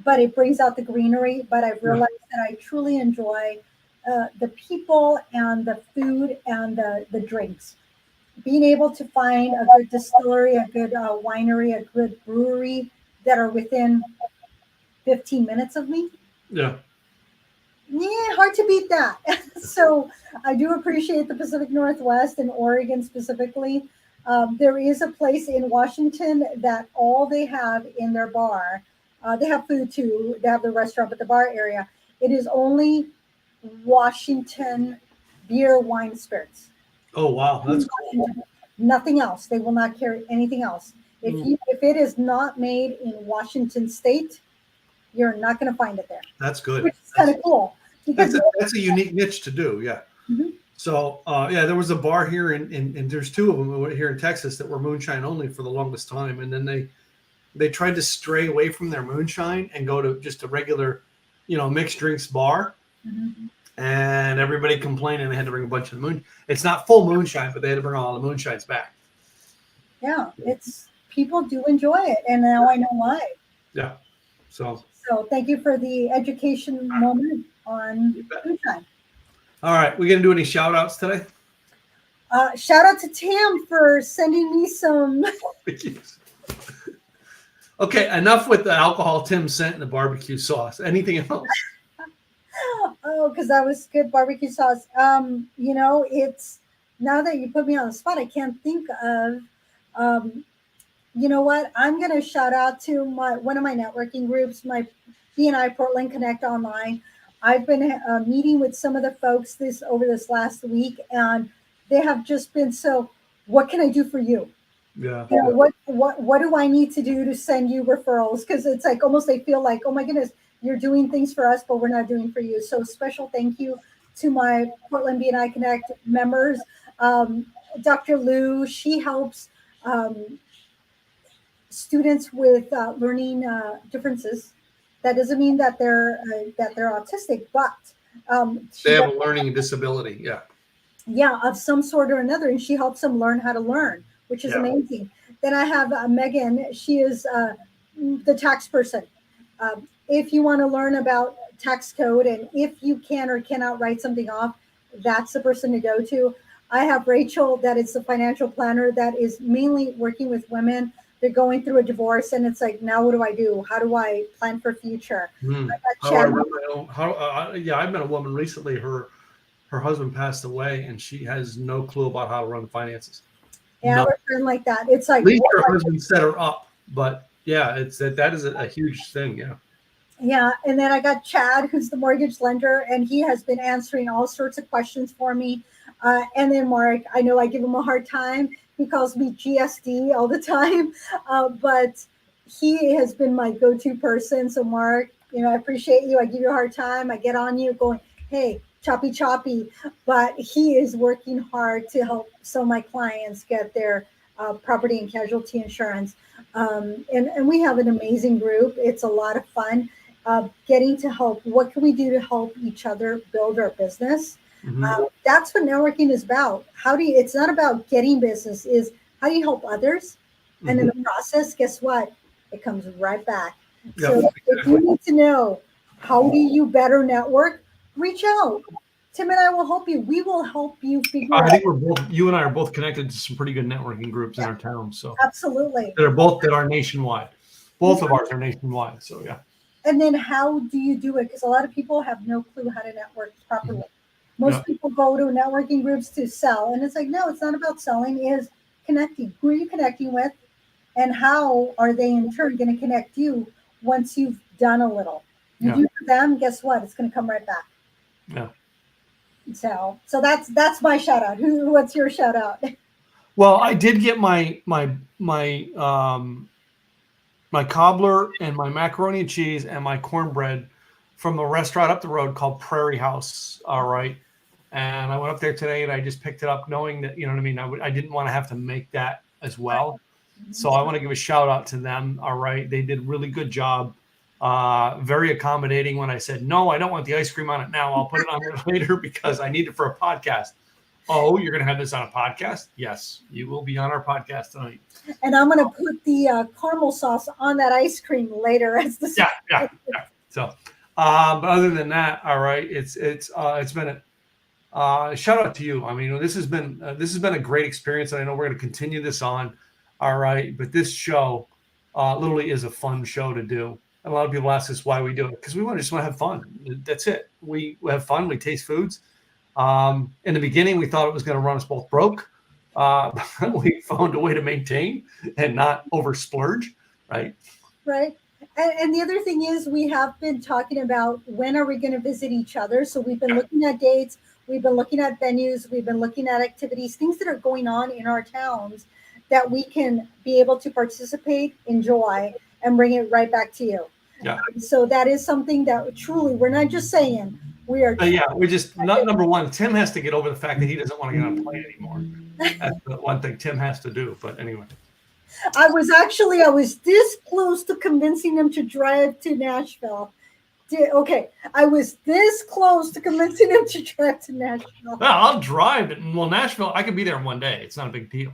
B: but it brings out the greenery. But I've realized that I truly enjoy the people and the food and the drinks. Being able to find a good distillery, a good winery, a good brewery that are within 15 minutes of me.
A: Yeah.
B: Yeah, hard to beat that. So I do appreciate the Pacific Northwest and Oregon specifically. There is a place in Washington that all they have in their bar, they have food too, they have the restaurant, but the bar area, it is only Washington beer, wine, spirits.
A: Oh, wow. That's cool.
B: Nothing else. They will not carry anything else. If it is not made in Washington State, you're not going to find it there.
A: That's good.
B: Which is kind of cool.
A: That's a unique niche to do, yeah.
B: Mm-hmm.
A: So, there was a bar here, and there's 2 of them here in Texas that were moonshine only for the longest time, and then they tried to stray away from their moonshine and go to just a regular, mixed drinks bar, and everybody complained, and they had to bring a bunch of moon. It's not full moonshine, but they had to bring all the moonshines back.
B: Yeah, people do enjoy it, and now I know why.
A: Yeah, so
B: thank you for the education moment on moonshine.
A: All right, we gonna do any shout outs today?
B: Shout out to Tam for sending me some.
A: Okay, enough with the alcohol Tim sent and the barbecue sauce. Anything else?
B: Oh, because that was good barbecue sauce. It's, now that you put me on the spot, I can't think of. You know what? I'm going to shout out to one of my networking groups, my BNI Portland Connect Online. I've been meeting with some of the folks over this last week, and they have just been what can I do for you?
A: Yeah.
B: What do I need to do to send you referrals? Because it's like almost they feel like, oh my goodness, you're doing things for us, but we're not doing for you. So special thank you to my Portland BNI Connect members. Dr. Lou, she helps students with learning differences. That doesn't mean that they're autistic, but
A: they have a learning disability.
B: Yeah, of some sort or another, and she helps them learn how to learn, which is amazing. Then I have Megan. She is the tax person. If you want to learn about tax code, and if you can or cannot write something off, that's the person to go to. I have Rachel, that is the financial planner that is mainly working with women. They're going through a divorce, and it's like, now what do I do? How do I plan for future?
A: I met a woman recently. Her her husband passed away, and she has no clue about how to run finances.
B: Yeah, I
A: No.
B: have a friend like that. It's like,
A: At least her husband set her up, but yeah, it's that is a huge thing. Yeah.
B: yeah. And then I got Chad, who's the mortgage lender, and he has been answering all sorts of questions for me. And then Mark, I know I give him a hard time. He calls me GSD all the time, but he has been my go-to person. So Mark, I appreciate you. I give you a hard time. I get on you going, hey, choppy, but he is working hard to help some of my clients get their property and casualty insurance. And we have an amazing group. It's a lot of fun getting to help. What can we do to help each other build our business?
A: Mm-hmm.
B: That's what networking is about. It's not about getting business, is how do you help others? And in the process, guess what? It comes right back.
A: Yep,
B: So
A: exactly.
B: if you need to know how do you better network, reach out. Tim and I will help you. We will help you figure out.
A: I think you and I are both connected to some pretty good networking groups in our town. So
B: Absolutely.
A: that are nationwide. Both of ours are nationwide. So yeah.
B: And then how do you do it? Because a lot of people have no clue how to network properly. Most people go to networking groups to sell. And it's like, no, it's not about selling, it's connecting. Who are you connecting with? And how are they in turn going to connect you once you've done a little? You do for them, guess what? It's going to come right back.
A: Yeah.
B: So that's my shout out. What's your shout out?
A: Well, I did get my cobbler and my macaroni and cheese and my cornbread from a restaurant up the road called Prairie House. All right. And I went up there today and I just picked it up knowing that, you know what I mean? I didn't want to have to make that as well. So I want to give a shout out to them. All right. They did a really good job. Very accommodating when I said, no, I don't want the ice cream on it now. I'll put it on there later because I need it for a podcast. Oh, you're going to have this on a podcast? Yes, you will be on our podcast tonight.
B: And I'm going to put the caramel sauce on that ice cream later. As the
A: yeah. So, but other than that, all right, it's been a shout out to you. I mean, this has been a great experience, and I know we're going to continue this on. All right, but this show literally is a fun show to do. And a lot of people ask us why we do it because we just want to have fun. That's it. We have fun. We taste foods. In the beginning, we thought it was going to run us both broke. We found a way to maintain and not over splurge, right?
B: Right. And the other thing is we have been talking about when are we going to visit each other. So we've been looking at dates. We've been looking at venues. We've been looking at activities, things that are going on in our towns that we can be able to participate, enjoy, and bring it right back to you.
A: Yeah.
B: So that is something that truly, we're not just saying, we are.
A: We're just not number one. Tim has to get over the fact that he doesn't want to get on a plane anymore. That's the one thing Tim has to do. But anyway,
B: I was this close to convincing him to drive to Nashville. Okay, I was this close to convincing him to drive to Nashville.
A: Well, I'll drive it. Well, Nashville, I could be there in one day. It's not a big deal.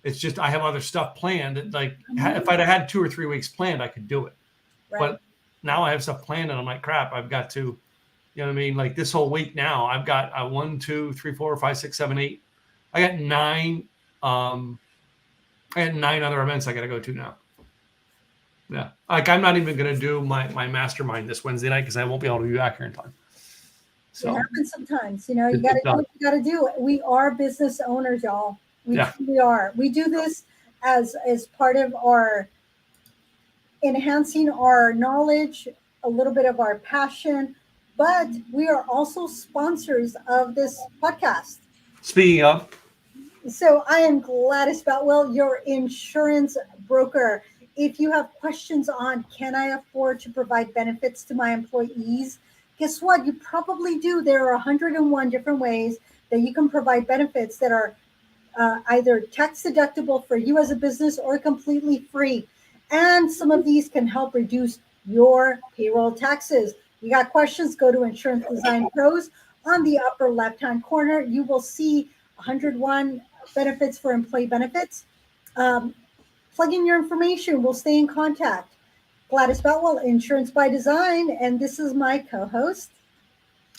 A: It's just I have other stuff planned. Like if I'd have had 2 or 3 weeks planned, I could do it. Right. But now I have stuff planned, and I'm like, crap. I've got to, you know what I mean? Like this whole week now, I've got 1, 2, 3, 4, 5, 6, 7, 8. I got 9. I had 9 other events I got to go to now. Yeah, like I'm not even going to do my mastermind this Wednesday night because I won't be able to be back here in time. So
B: it happens sometimes, you got to do what you got to do. We are business owners, y'all. We truly are. We do this as part of our enhancing our knowledge, a little bit of our passion, but we are also sponsors of this podcast.
A: Speaking of.
B: So I am Gladys Boutwell, your insurance broker. If you have questions on can I afford to provide benefits to my employees, guess what? You probably do. There are 101 different ways that you can provide benefits that are either tax deductible for you as a business or completely free. And some of these can help reduce your payroll taxes. You got questions, go to Insurance Design Pros. On the upper left-hand corner, you will see 101 benefits for employee benefits. Plug in your information. We'll stay in contact. Gladys Boutwell, Insurance by Design, and this is my co-host.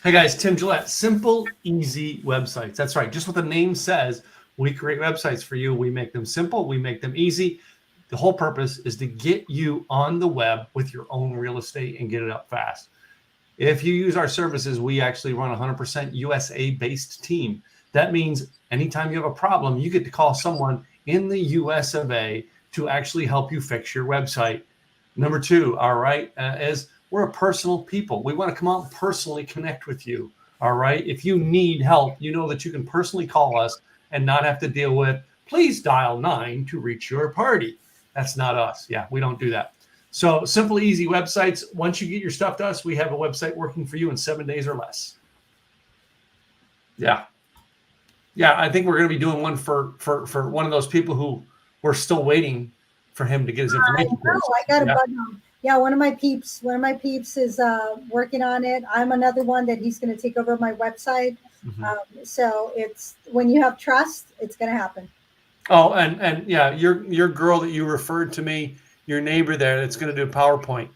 A: Hey guys, Tim Gillette. Simple, easy websites. That's right. Just what the name says. We create websites for you. We make them simple. We make them easy. The whole purpose is to get you on the web with your own real estate and get it up fast. If you use our services, we actually run a 100% USA-based team. That means anytime you have a problem, you get to call someone in the US of A to actually help you fix your website. Number two, all right, is we're a personal people. We want to come out and personally connect with you. All right. If you need help, you know that you can personally call us and not have to deal with, please dial 9 to reach your party. That's not us. Yeah, we don't do that. So simple, easy websites. Once you get your stuff to us, we have a website working for you in 7 days or less. Yeah. Yeah, I think we're going to be doing one for one of those people who we're still waiting for him to get his information.
B: I know, I got a bug on. Yeah, one of my peeps is working on it. I'm another one that he's going to take over my website. So it's when you have trust, it's going to happen.
A: Oh, and yeah, your girl that you referred to me, your neighbor there that's going to do PowerPoint.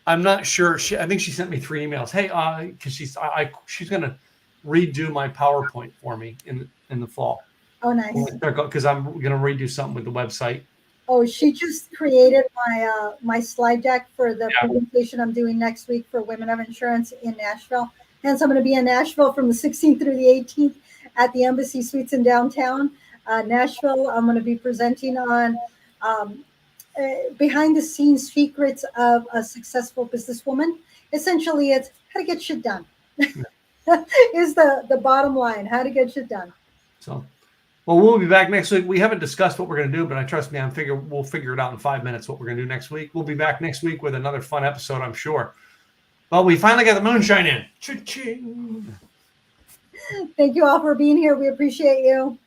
A: I'm not sure. I think she sent me 3 emails. Hey, because she's going to redo my PowerPoint for me in the fall.
B: Oh, nice.
A: Because I'm going to redo something with the website.
B: Oh, she just created my slide deck for the presentation I'm doing next week for Women of Insurance in Nashville. Hence, I'm going to be in Nashville from the 16th through the 18th at the Embassy Suites in downtown Nashville. I'm going to be presenting on behind the scenes secrets of a successful businesswoman. Essentially, it's how to get shit done. Is the bottom line, how to get shit done.
A: So, well, we'll be back next week. We haven't discussed what we're going to do, but trust me, we'll figure it out in 5 minutes what we're going to do next week. We'll be back next week with another fun episode, I'm sure. Well, we finally got the moonshine in. Cha-ching.
B: Thank you all for being here. We appreciate you.